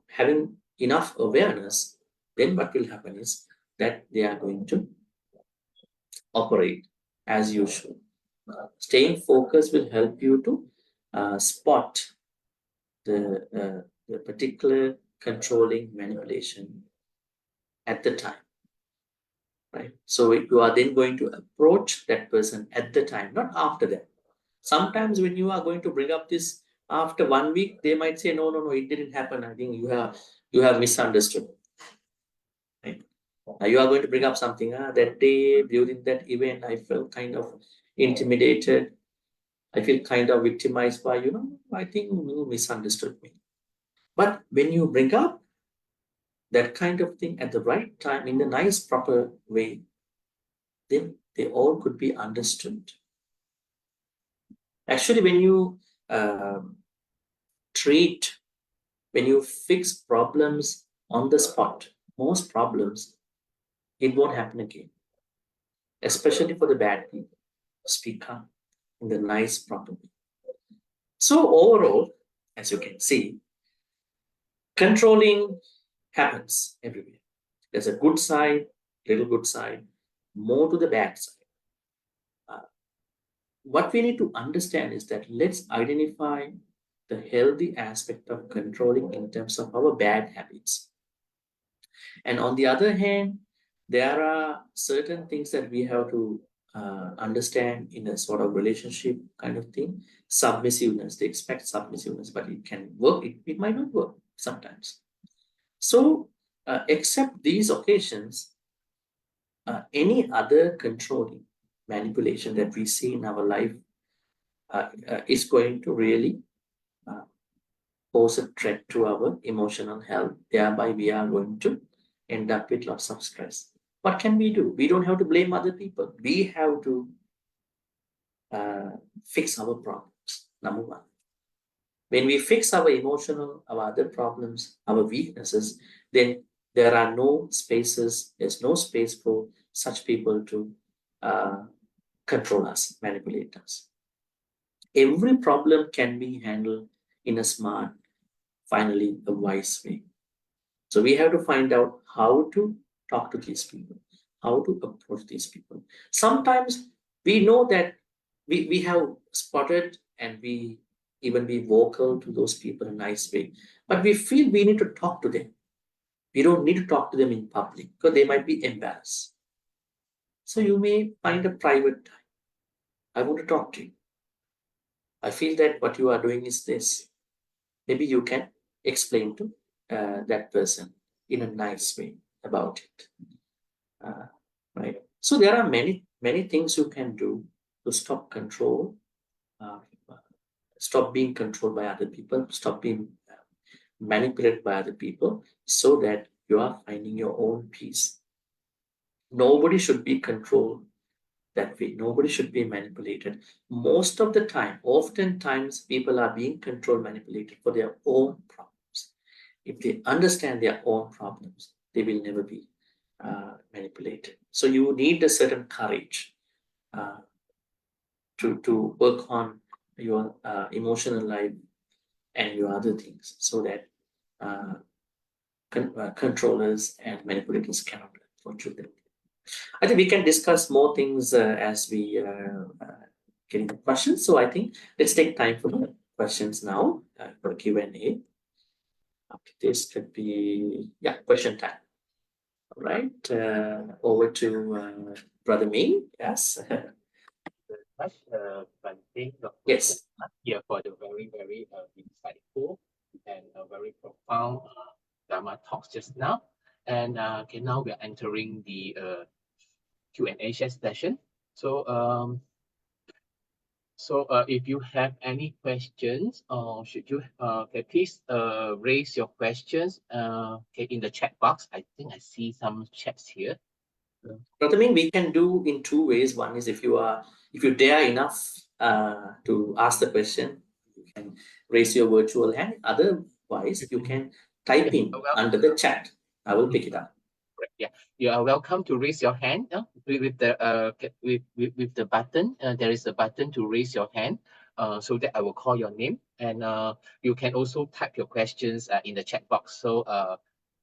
having enough awareness, then what will happen is that they are going to operate as usual. Staying focused will help you to spot the particular controlling manipulation at the time, right? So you are then going to approach that person at the time, not after that. Sometimes when you are going to bring up this after 1 week, they might say, no, no, no, it didn't happen. I think you have misunderstood. Right? You are going to bring up something. That day during that event, I felt kind of intimidated. I feel kind of victimized by, I think you misunderstood me. But when you bring up that kind of thing at the right time in a nice, proper way, then they all could be understood. Actually, when you treat, when you fix problems on the spot, most problems, it won't happen again, especially for the bad people. Speak up in the nice, proper way. So, overall, as you can see, controlling happens everywhere. There's a good side, little good side, more to the bad side. What we need to understand is that let's identify the healthy aspect of controlling in terms of our bad habits. And on the other hand, there are certain things that we have to understand in a sort of relationship kind of thing. Submissiveness, they expect submissiveness, but it can work, it might not work sometimes. So, except these occasions, any other controlling manipulation that we see in our life is going to really pose a threat to our emotional health. Thereby, we are going to end up with lots of stress. What can we do? We don't have to blame other people. We have to fix our problems. Number one. When we fix our emotional, our other problems, our weaknesses, then there are no spaces, there's no space for such people to control us, manipulate us. Every problem can be handled in a smart, finally, a wise way. So we have to find out how to talk to these people, how to approach these people. Sometimes we know that we have spotted and we even be vocal to those people in a nice way, but we feel we need to talk to them. We don't need to talk to them in public because they might be embarrassed. So you may find a private time. I want to talk to you. I feel that what you are doing is this. Maybe you can explain to that person in a nice way about it. Right? So there are many things you can do to stop control, uh, stop being controlled by other people, stop being manipulated by other people, so that you are finding your own peace. Nobody should be controlled that way. Nobody should be manipulated. Most of the time, oftentimes, people are being controlled, manipulated for their own problems. If they understand their own problems, they will never be manipulated. So you need a certain courage to work on your emotional life and your other things, so that controllers and manipulators cannot approach you. I think we can discuss more things as we get into questions. So I think let's take time for the questions now for Q&A. After this could be, question time. All right, over to Brother Ming. Yes. Much, Bhante Dr. Yes. Chandima here for the very, very insightful and very profound Dharma talks just now. And okay, now we are entering the Q&A session. So, if you have any questions, should you okay, please raise your questions okay, in the chat box. I think I see some chats here. Brother Ming, we can do in two ways. One is if you dare enough to ask the question, you can raise your virtual hand. Otherwise, you can type in under the chat. I will pick it up. Yeah, you are welcome to raise your hand with the button. There is a button to raise your hand, so that I will call your name, and you can also type your questions in the chat box. So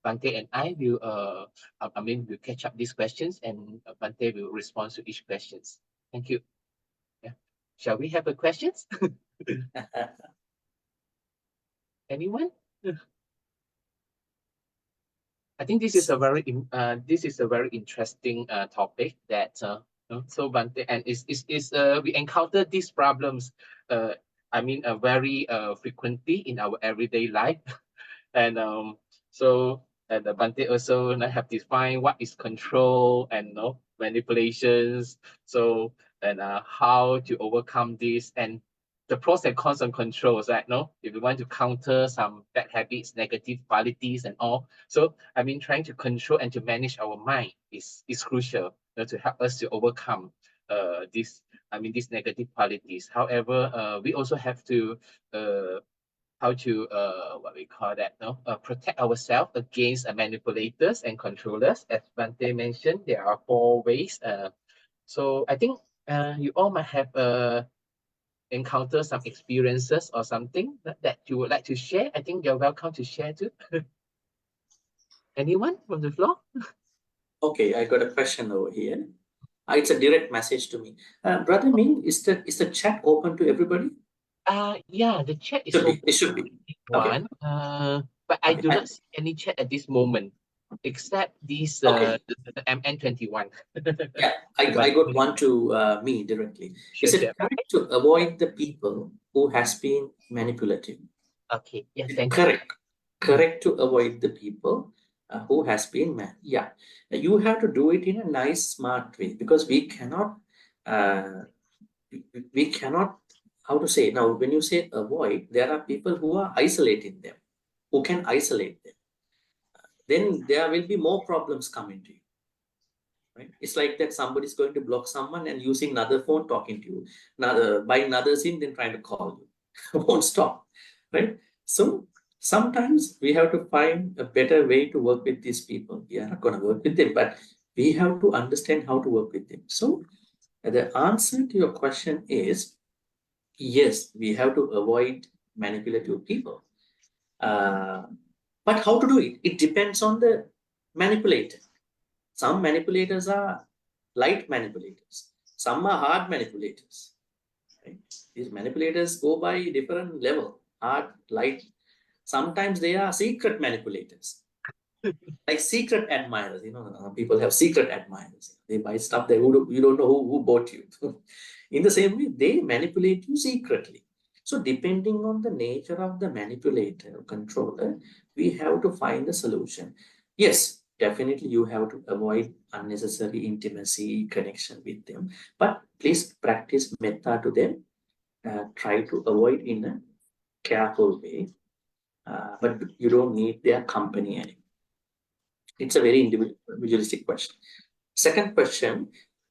Bhante and I will we'll catch up these questions, and Bhante will respond to each questions. Thank you. Yeah. Shall we have a questions? Anyone? I think this is a very interesting topic that so Bhante, and we encounter these problems very frequently in our everyday life. And so the Bhante also have defined what is control and manipulations. So and how to overcome this, and the pros and cons on controls, right? No, if we want to counter some bad habits, negative qualities, and all. So trying to control and to manage our mind is crucial, to help us to overcome these negative qualities. However, we also have to how to what we call that, protect ourselves against manipulators and controllers. As Bhante mentioned, there are 4 ways. So I think you all might have encounter some experiences or something that you would like to share. I think you're welcome to share too. Anyone from the floor? Okay, I got a question over here. It's a direct message to me. Brother Ming, is the chat open to everybody? Yeah, the chat is Should be. open. It should be. Okay. But I Okay. do not see any chat at this moment, except these Okay. the MN21. Yeah, I got one to me directly. Sure, Is sure. it correct to avoid the people who has been manipulative? Okay, yes, thank you. Correct. Correct to avoid the people who has been yeah. You have to do it in a nice, smart way, because uh, we cannot, how to say, now when you say avoid, there are people who are isolating them, who can isolate them. Then there will be more problems coming to you. Right? It's like that somebody's going to block someone and using another phone talking to you, buying another SIM, then trying to call you. Won't stop. Right? So sometimes we have to find a better way to work with these people. We are not going to work with them, but we have to understand how to work with them. So the answer to your question is yes, we have to avoid manipulative people. Uh, but how to do it? It depends on the manipulator. Some manipulators are light manipulators. Some are hard manipulators. Right? These manipulators go by different level, hard, light. Sometimes they are secret manipulators, like secret admirers. People have secret admirers. They buy stuff that you don't know who bought you. In the same way, they manipulate you secretly. So depending on the nature of the manipulator or controller, we have to find the solution. Yes, definitely you have to avoid unnecessary intimacy connection with them. But please practice metta to them. Try to avoid in a careful way. But you don't need their company anymore. It's a very individualistic question. Second question,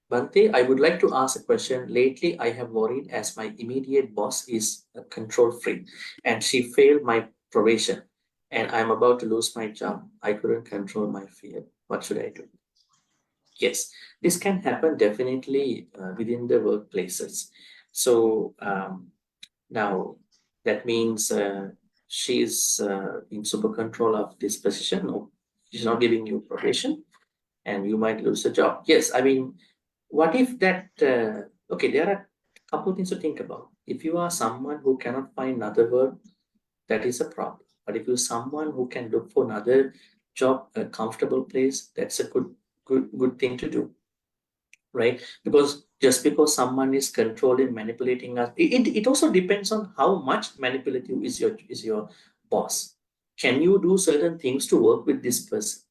Bhante, I would like to ask a question. Lately, I have worried as my immediate boss is a control freak and she failed my probation and I'm about to lose my job. I couldn't control my fear. What should I do? Yes, this can happen definitely within the workplaces. So now that means she's in super control of this position. No, she's not giving you probation and you might lose the job. Yes, I mean, what if that, okay, there are a couple of things to think about. If you are someone who cannot find another work, that is a problem. But if you're someone who can look for another job, a comfortable place, that's a good thing to do, right? Because just because someone is controlling, manipulating us, it also depends on how much manipulative is your boss. Can you do certain things to work with this person?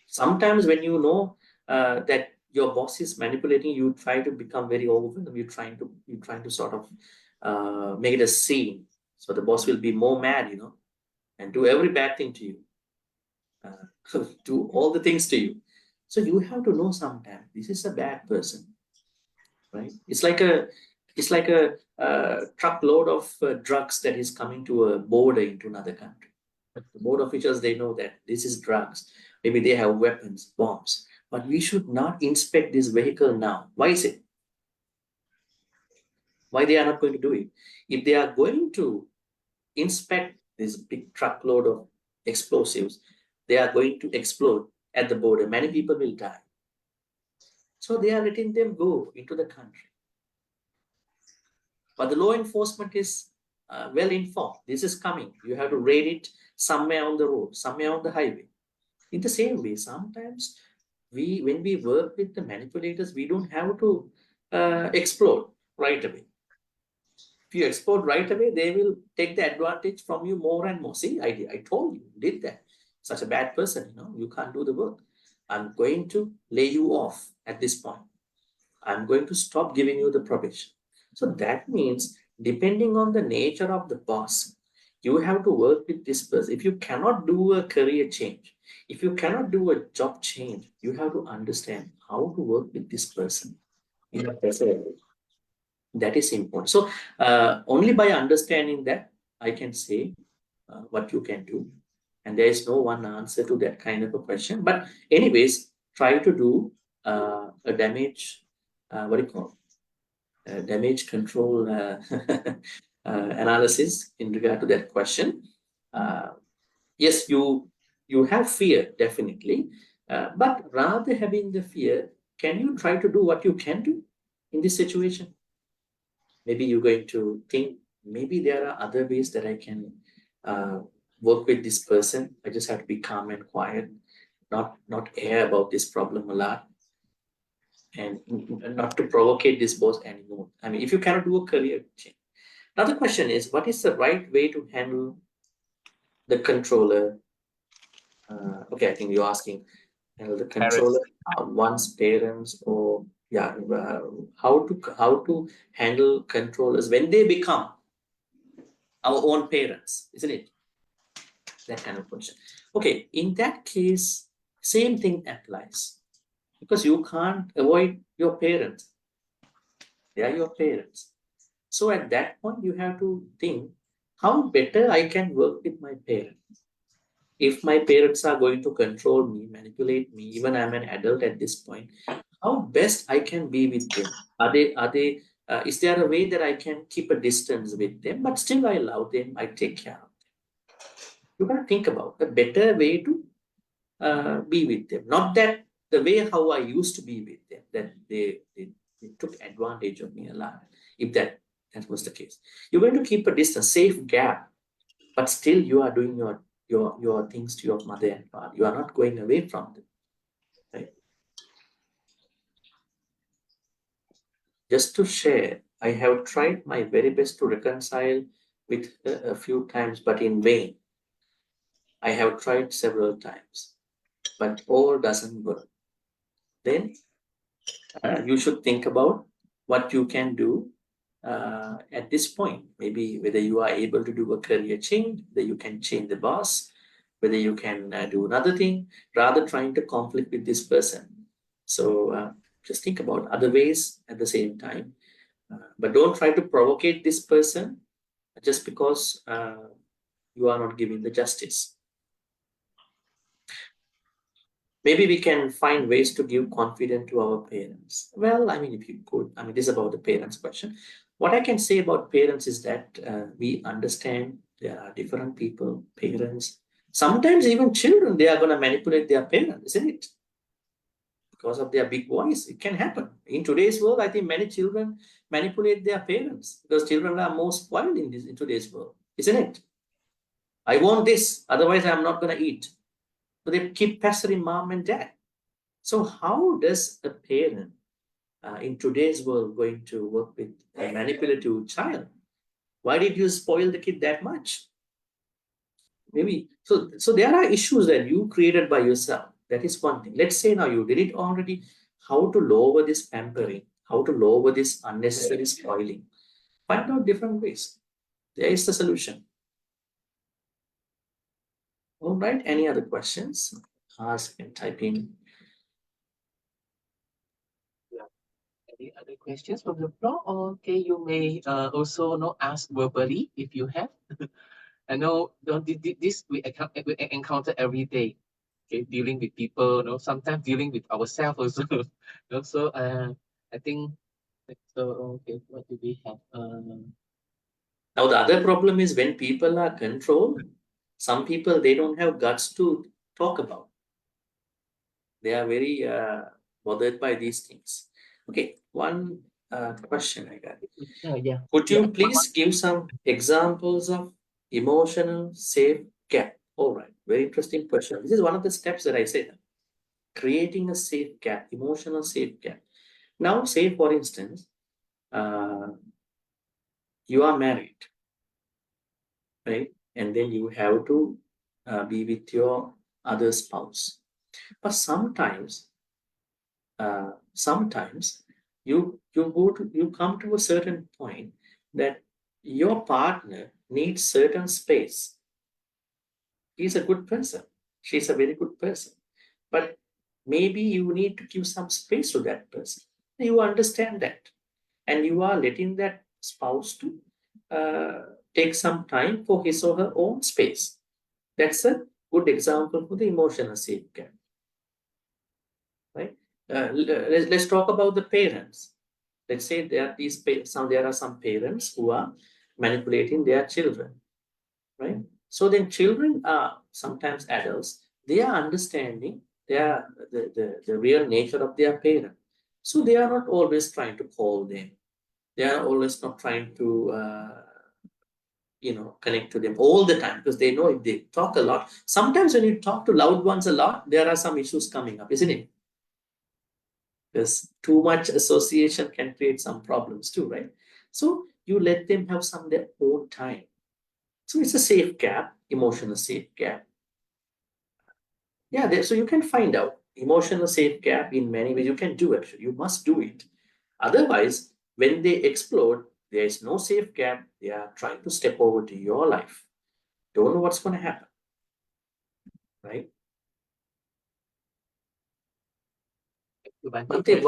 Sometimes when you know that your boss is manipulating, you try to become very overwhelmed. You trying to sort of make it a scene, so the boss will be more mad, and do every bad thing to you, do all the things to you. So you have to know sometimes this is a bad person, right? It's like a truckload of drugs that is coming to a border into another country. The border officials, they know that this is drugs. Maybe they have weapons, bombs. But we should not inspect this vehicle now. Why is it? Why they are not going to do it? If they are going to inspect this big truckload of explosives, they are going to explode at the border. Many people will die. So they are letting them go into the country. But the law enforcement is well informed. This is coming. You have to raid it somewhere on the road, somewhere on the highway. In the same way, sometimes when we work with the manipulators, we don't have to explode right away. If you explode right away, they will take the advantage from you more and more. See, I told you, did that. Such a bad person, you can't do the work. I'm going to lay you off at this point. I'm going to stop giving you the probation. So that means, depending on the nature of the boss, you have to work with this person. If you cannot do a career change, if you cannot do a job change, you have to understand how to work with this person in a better way. That is important. So only by understanding that, I can say what you can do. And there is no one answer to that kind of a question. But anyways, try to do a damage, what do you call damage control analysis in regard to that question. Yes, you have fear, definitely. But rather having the fear, can you try to do what you can do in this situation? Maybe you're going to think, maybe there are other ways that I can work with this person. I just have to be calm and quiet, not air about this problem a lot, and not to provocate this boss anymore. I mean, if you cannot do a career change. Another question is, what is the right way to handle the controller? Okay, I think you're asking, handle the controller, one's parents, or yeah, how to handle controllers when they become our own parents, isn't it? That kind of question. Okay, in that case, same thing applies, because you can't avoid your parents. They are your parents. So at that point, you have to think how better I can work with my parents. If my parents are going to control me, manipulate me, even I'm an adult at this point, how best I can be with them? Is there a way that I can keep a distance with them, but still I love them, I take care of them? You gotta think about the better way to be with them. Not that the way how I used to be with them, that they took advantage of me a lot. If that was the case, you're going to keep a distance, safe gap, but still you are doing your things to your mother and father. You are not going away from them, right? Just to share, I have tried my very best to reconcile with a few times, but in vain. I have tried several times, but all doesn't work. Then you should think about what you can do at this point. Maybe whether you are able to do a career change, whether you can change the boss, whether you can do another thing, rather trying to conflict with this person. So just think about other ways at the same time. But don't try to provocate this person just because you are not giving the justice. Maybe we can find ways to give confidence to our parents. Well, I mean, if you could, I mean, this is about the parents question. What I can say about parents is that we understand there are different people, parents. Sometimes even children, they are going to manipulate their parents, isn't it? Because of their big voice, it can happen. In today's world, I think many children manipulate their parents because children are more spoiled in today's world, isn't it? I want this, otherwise I'm not going to eat. So they keep pestering mom and dad. So how does a parent in today's world going to work with a manipulative child? Why did you spoil the kid that much? Maybe so there are issues that you created by yourself. That is one thing. Let's say now you did it already. How to lower this pampering? How to lower this unnecessary spoiling? Find out different ways. There is the solution. All right. Any other questions? Ask and type in. Any other questions from the floor? Okay, you may also ask verbally if you have. I know this we encounter every day. Okay, dealing with people, sometimes dealing with ourselves also. So I think so. Okay, what do we have? Now the other problem is when people are controlled. Some people, they don't have guts to talk about. They are very bothered by these things. Okay, one question I got. Yeah. Could you please give some examples of emotional safe gap? All right, very interesting question. This is one of the steps that I said, creating a safe gap, emotional safe gap. Now, say for instance, uh, you are married, right? And then you have to be with your other spouse. But sometimes you come to a certain point that your partner needs certain space. He's a good person. She's a very good person. But maybe you need to give some space to that person. You understand that. And you are letting that spouse to uh, take some time for his or her own space. That's a good example for the emotional safeguard, right? Let's talk about the parents. Let's say there are some parents who are manipulating their children, right? So then children are sometimes adults. They are understanding the real nature of their parent. So they are not always trying to call them. They are always not trying to connect to them all the time, because they know if they talk a lot. Sometimes when you talk to loved ones a lot, there are some issues coming up, isn't it? Because too much association can create some problems too, right? So you let them have some their own time. So it's a safe gap, emotional safe gap. Yeah, so you can find out emotional safe gap in many ways. You can do, actually. You must do it. Otherwise, when they explode, there is no safe gap. They are trying to step over to your life. Don't know what's going to happen, right? Bhante,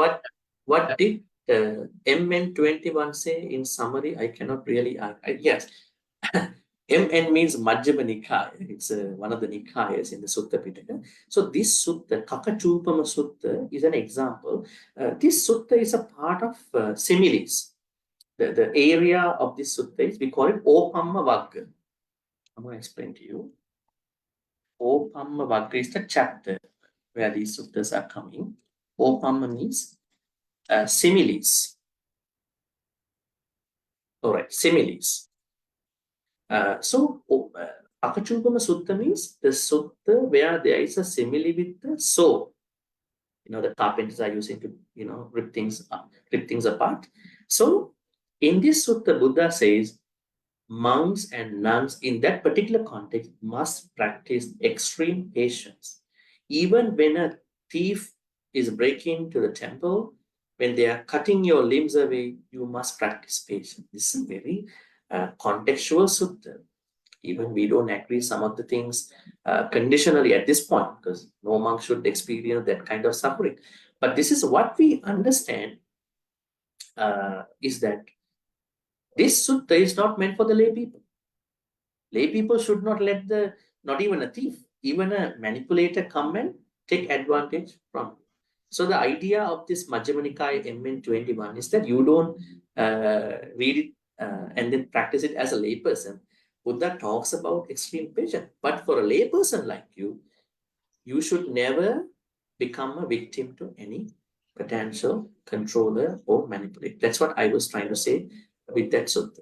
what did MN21 say in summary? I cannot really. Yes, MN means Majjhima Nikaya. It's one of the Nikayas in the Sutta Pitaka. So this Sutta, Kakachupama Sutta, is an example. This Sutta is a part of similes. The area of this Sutta is, we call it Opamma Vagga. I'm going to explain to you. Opamma Vagga is the chapter where these suttas are coming. Opamma means similes. All right, similes. Akachupama Sutta means the sutta where there is a simile with the saw. The carpenters are using to, rip things apart. So, in this sutta, Buddha says monks and nuns in that particular context must practice extreme patience. Even when a thief is breaking to the temple, when they are cutting your limbs away, you must practice patience. This is a very contextual sutta. Even we don't agree some of the things conditionally at this point, because no monk should experience that kind of suffering. But this is what we understand, is that this sutta is not meant for the lay people. Lay people should not let not even a thief, even a manipulator come and take advantage from you. So the idea of this Majjhima Nikaya MN21 is that you don't read it and then practice it as a layperson. Buddha talks about extreme patience. But for a layperson like you should never become a victim to any potential controller or manipulator. That's what I was trying to say with that sutta.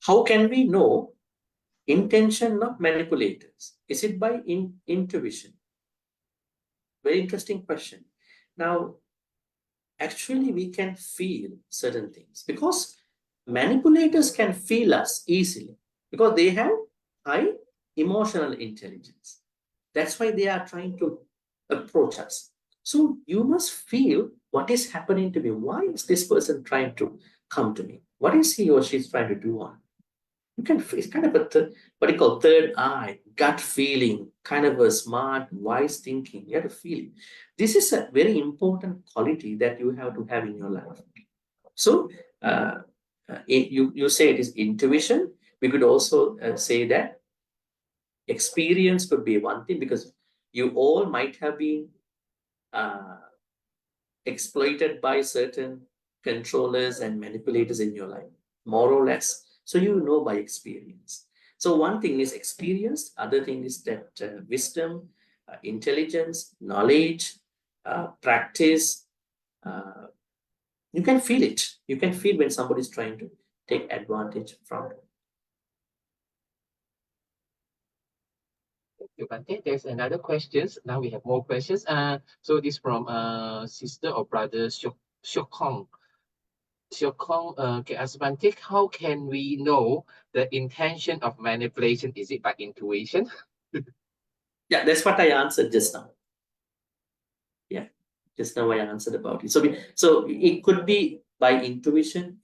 How can we know intention of manipulators? Is it by intuition? Very interesting question. Now, actually, we can feel certain things because manipulators can feel us easily because they have high emotional intelligence. That's why they are trying to approach us. So you must feel what is happening to me. Why is this person trying to come to me? What is he or she trying to do on? You can, it's kind of what you call third eye, gut feeling, kind of a smart, wise thinking. You have to feel it. This is a very important quality that you have to have in your life. So, you say it is intuition. We could also say that experience could be one thing, because you all might have been uh, exploited by certain controllers and manipulators in your life, more or less. So you know by experience. So one thing is experience, other thing is that wisdom, intelligence, knowledge, practice. You can feel it. You can feel when somebody is trying to take advantage from it. Thank you, Bhante. There's another questions. Now we have more questions. So this from sister or brother Siok Kong. Siok Kong can ask Bhante, how can we know the intention of manipulation? Is it by intuition? Yeah, that's what I answered just now. Yeah, just now I answered about it. So it could be by intuition.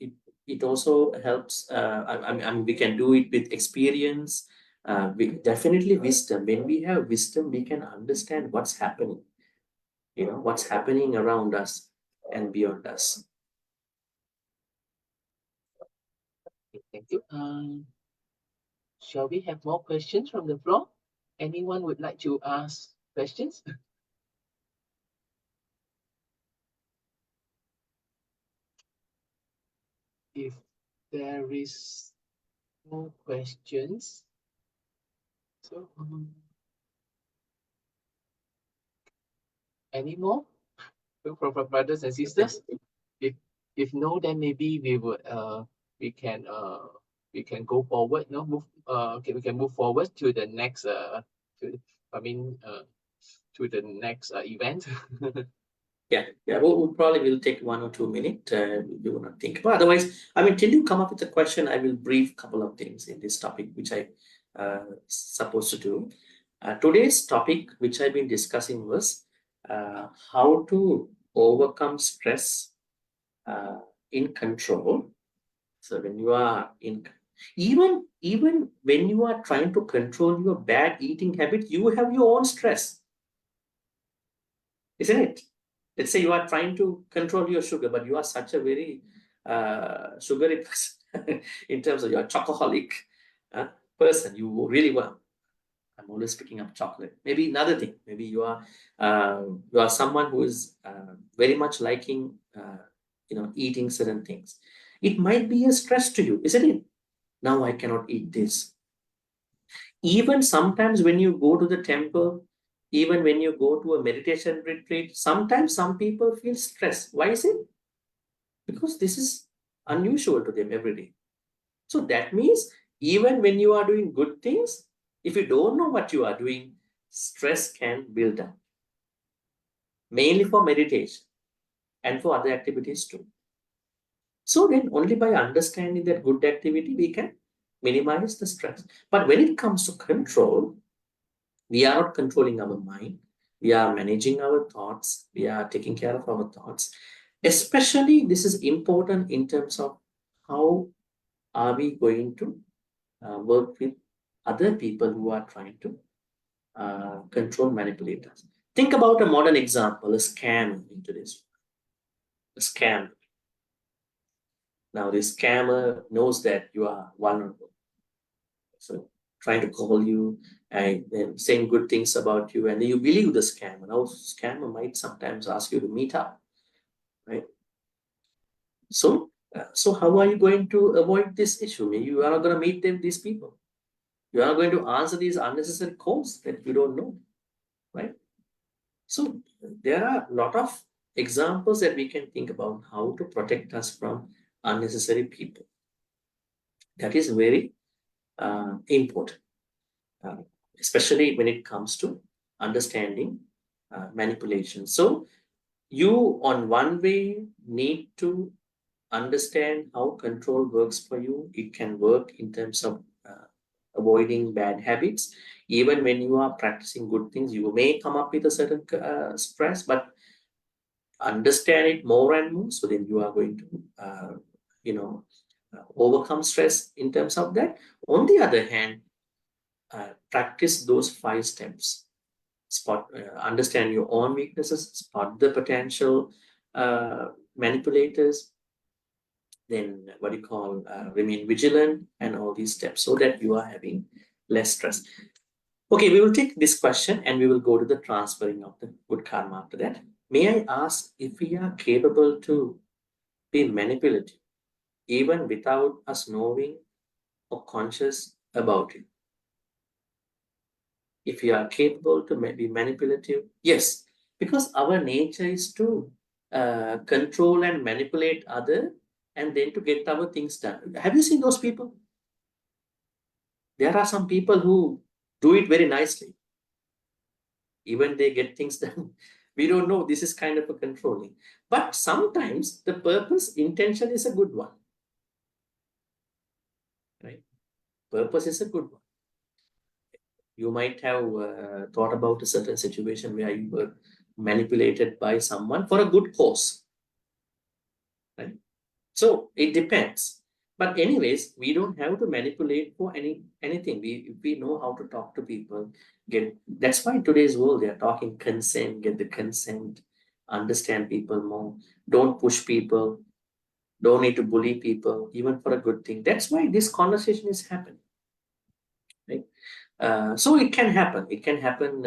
It also helps. I mean, we can do it with experience. Definitely wisdom. When we have wisdom, we can understand what's happening. What's happening around us and beyond us. Thank you. Shall we have more questions from the floor? Anyone would like to ask questions? If there is no questions, so any more from brothers and sisters? If no, then maybe we can go forward. No, move. Okay, we can move forward to the next. To I mean, to the next event. Yeah. We'll probably will take 1 or 2 minutes. We will not think. But otherwise, I mean, till you come up with a question, I will brief a couple of things in this topic, which I supposed to do. Today's topic, which I've been discussing, was how to overcome stress in control. So when you are even when you are trying to control your bad eating habit, you have your own stress, isn't it? Let's say you are trying to control your sugar, but you are such a very sugary person in terms of your chocoholic person. You really want. I'm always picking up chocolate. Maybe another thing. Maybe you are someone who is very much liking eating certain things. It might be a stress to you, isn't it? Now I cannot eat this. Even sometimes when you go to the temple, even when you go to a meditation retreat, sometimes some people feel stressed. Why is it? Because this is unusual to them every day. So that means even when you are doing good things, if you don't know what you are doing, stress can build up. Mainly for meditation and for other activities too. So then only by understanding that good activity, we can minimize the stress. But when it comes to control, we are not controlling our mind. We are managing our thoughts. We are taking care of our thoughts. Especially this is important in terms of how are we going to work with other people who are trying to control, manipulate us. Think about a modern example, a scam into this. A scam. Now, this scammer knows that you are vulnerable. So, trying to call you and then saying good things about you, and then you believe the scammer. Now, scammer might sometimes ask you to meet up, right? So, how are you going to avoid this issue? You are not going to meet these people. You are not going to answer these unnecessary calls that you don't know, right? So, there are a lot of examples that we can think about how to protect us from unnecessary people. That is very important, especially when it comes to understanding manipulation. So, you, on one way, need to understand how control works for you. It can work in terms of avoiding bad habits. Even when you are practicing good things, you may come up with a certain stress, but understand it more and more. So then you are going to, overcome stress in terms of that. On the other hand, practice those 5 steps. Understand your own weaknesses, spot the potential manipulators, then what you call remain vigilant, and all these steps so that you are having less stress. Okay, we will take this question and we will go to the transferring of the good karma after that. May I ask if we are capable to be manipulative even without us knowing or conscious about it. If you are capable to be manipulative, yes, because our nature is to control and manipulate other, and then to get our things done. Have you seen those people? There are some people who do it very nicely. Even they get things done. We don't know. This is kind of a controlling. But sometimes the purpose, intention is a good one. Right? Purpose is a good one. You might have thought about a certain situation where you were manipulated by someone for a good cause. Right? So it depends. But anyways, we don't have to manipulate for anything. We know how to talk to people. That's why in today's world they are talking consent, get the consent, understand people more. Don't push people. Don't need to bully people, even for a good thing. That's why this conversation is happening. Right? So it can happen. It can happen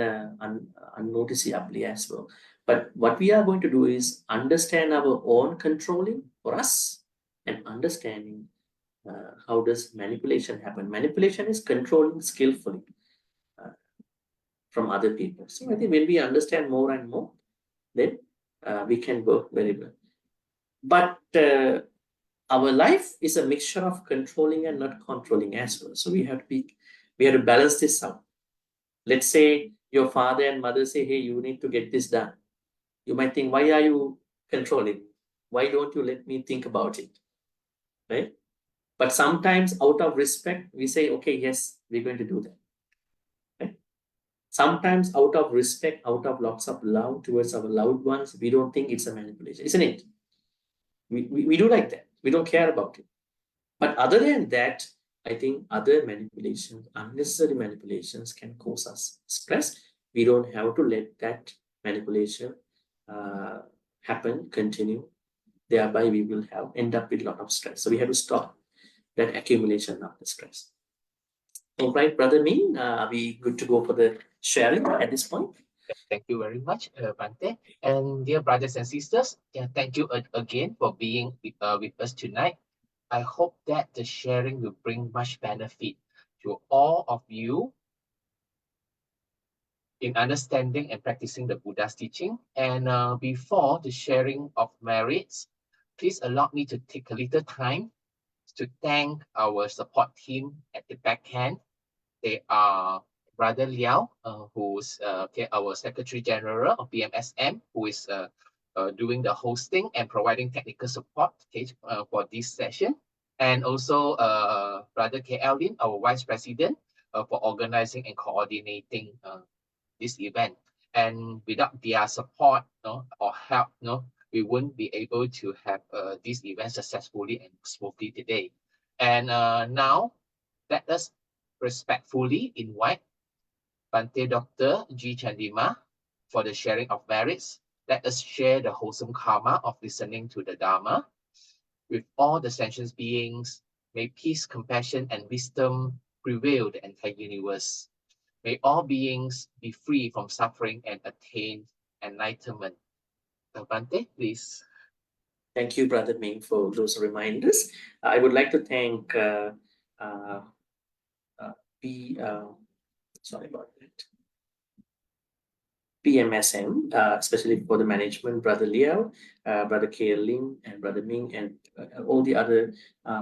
unnoticeably as well. But what we are going to do is understand our own controlling for us and understanding how does manipulation happen. Manipulation is controlling skillfully from other people. So I think when we understand more and more, then we can work very well. But our life is a mixture of controlling and not controlling as well. So we have to balance this out. Let's say your father and mother say, hey, you need to get this done. You might think, why are you controlling? Why don't you let me think about it? Right? But sometimes out of respect, we say, okay, yes, we're going to do that. Right? Sometimes out of respect, out of lots of love towards our loved ones, we don't think it's a manipulation, isn't it? We do like that. We don't care about it. But other than that, I think other manipulations, unnecessary manipulations can cause us stress. We don't have to let that manipulation happen, continue. Thereby, we will end up with a lot of stress. So we have to stop that accumulation of the stress. All right, Brother Min, are we good to go for the sharing at this point? Thank you very much, Bhante. And dear brothers and sisters, thank you again for being with us tonight. I hope that the sharing will bring much benefit to all of you in understanding and practicing the Buddha's teaching. And before the sharing of merits, please allow me to take a little time to thank our support team at the back end. They are Brother Liao, who's our Secretary General of BMSM, who is doing the hosting and providing technical support for this session. And also Brother KL Lin, our Vice President, for organizing and coordinating this event. And without their support or help, we wouldn't be able to have this event successfully and smoothly today. And now, let us respectfully invite Bhante Dr G Chandima for the sharing of merits. Let us share the wholesome karma of listening to the Dharma. With all the sentient beings, may peace, compassion, and wisdom prevail the entire universe. May all beings be free from suffering and attain enlightenment. Bhante, please. Thank you, Brother Ming, for those reminders. I would like to thank sorry about that. BMSM, especially for the management, Brother Liao, Brother K. Lin, and Brother Ming, and all the other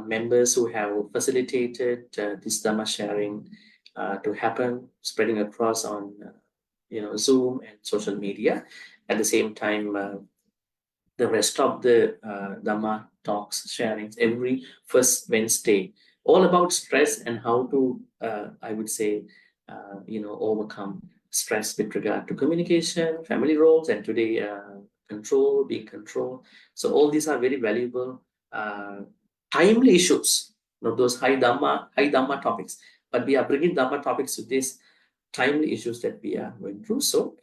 members who have facilitated this Dhamma sharing to happen, spreading across on Zoom and social media. At the same time, the rest of the Dhamma talks, sharings every first Wednesday, all about stress and how to, I would say, overcome stress with regard to communication, family roles, and today control, being controlled. So all these are very valuable, timely issues. Those high Dhamma topics. But we are bringing Dhamma topics to these timely issues that we are going through. So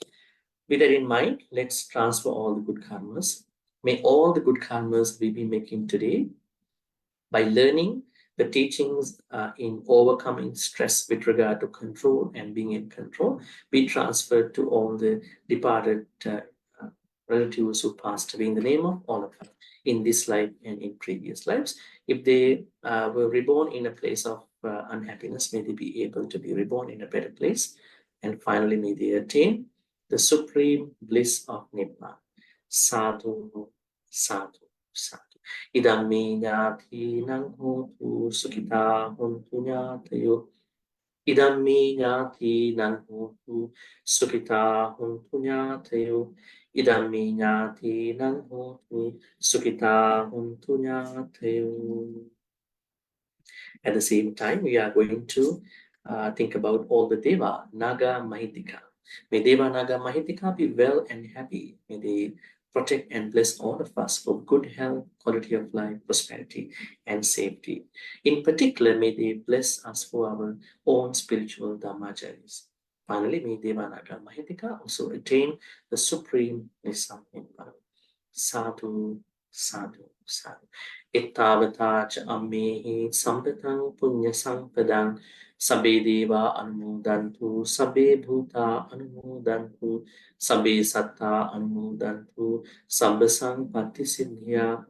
with that in mind, let's transfer all the good karmas. May all the good karmas we be making today by learning the teachings in overcoming stress with regard to control and being in control be transferred to all the departed relatives who passed away in the name of all of us. in this life and in previous lives. If they were reborn in a place of unhappiness, may they be able to be reborn in a better place. And finally, may they attain the supreme bliss of Nibbana. Sadhu, sadhu, sadhu. Idam me nyati nang hotu sukita hontu nyatayo. Idam me nyati nang hotu sukita hontu nyatayo. Idam me nyati nang hotu sukita hontu nyatayo. At the same time, we are going to think about all the Deva, Naga Mahitika. May Deva Naga Mahitika be well and happy. May they protect and bless all of us for good health, quality of life, prosperity, and safety. In particular, may they bless us for our own spiritual Dhamma journeys. Finally, may Deva Naga Mahitika also attain the supreme bliss of Nibbana. Sadhu, sadhu, sadhu. Ittavata cha ammehi sampatang punya sampadang sabbe deva anumodantu sabbe bhuta anumodantu sabbe satta anumodantu sabba sampatti siddhya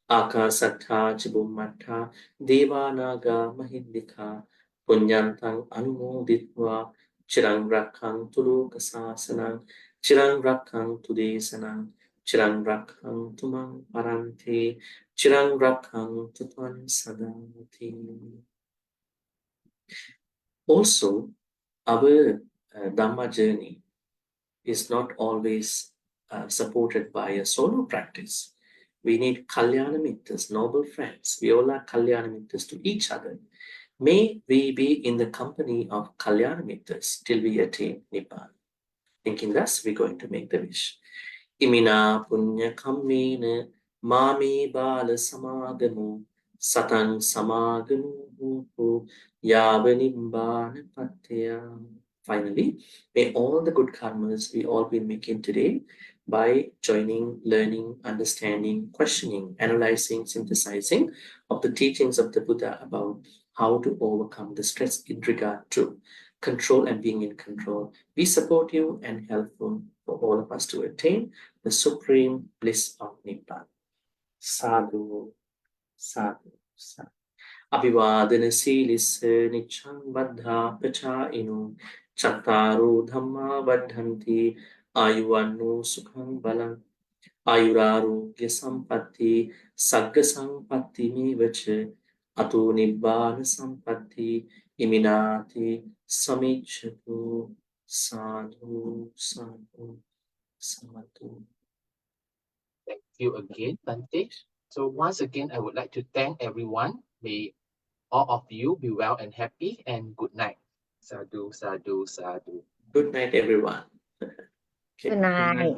akasattha cha bhummattha deva naga mahindika punyantang anumoditva chirang rakhantu lokasasanang chirang rakhantu desanang chirang rakhantu mang parante chirang rakhantu tvam sadati. Also, our Dhamma journey is not always supported by a solo practice. We need Kalyana Mittas, noble friends. We all are Kalyana Mittas to each other. May we be in the company of Kalyana Mittas till we attain Nibbana. Thinking thus, we're going to make the wish. Imina punya kammena mami bala samagamu satang samagamu yavanimbana patya. Finally, may all the good karmas we all been making today by joining, learning, understanding, questioning, analyzing, synthesizing of the teachings of the Buddha about how to overcome the stress in regard to control and being in control, be supportive and helpful for all of us to attain the supreme bliss of Nibbana. Sadhu, sadhu, sadhu. Abhivadana silissa nichang baddha pachayinu chattaru dhamma vaddhanti ayuvannu sukham balam ayurarogya sampatti sagga sampatti mevacha ato nibbana sampatti iminati samichatu. Sadhu, sadhu, sadhu. Thank you again, Bhante. So once again, I would like to thank everyone. May all of you be well and happy, and good night. Sadhu, sadhu, sadhu. Good night, everyone. Good night.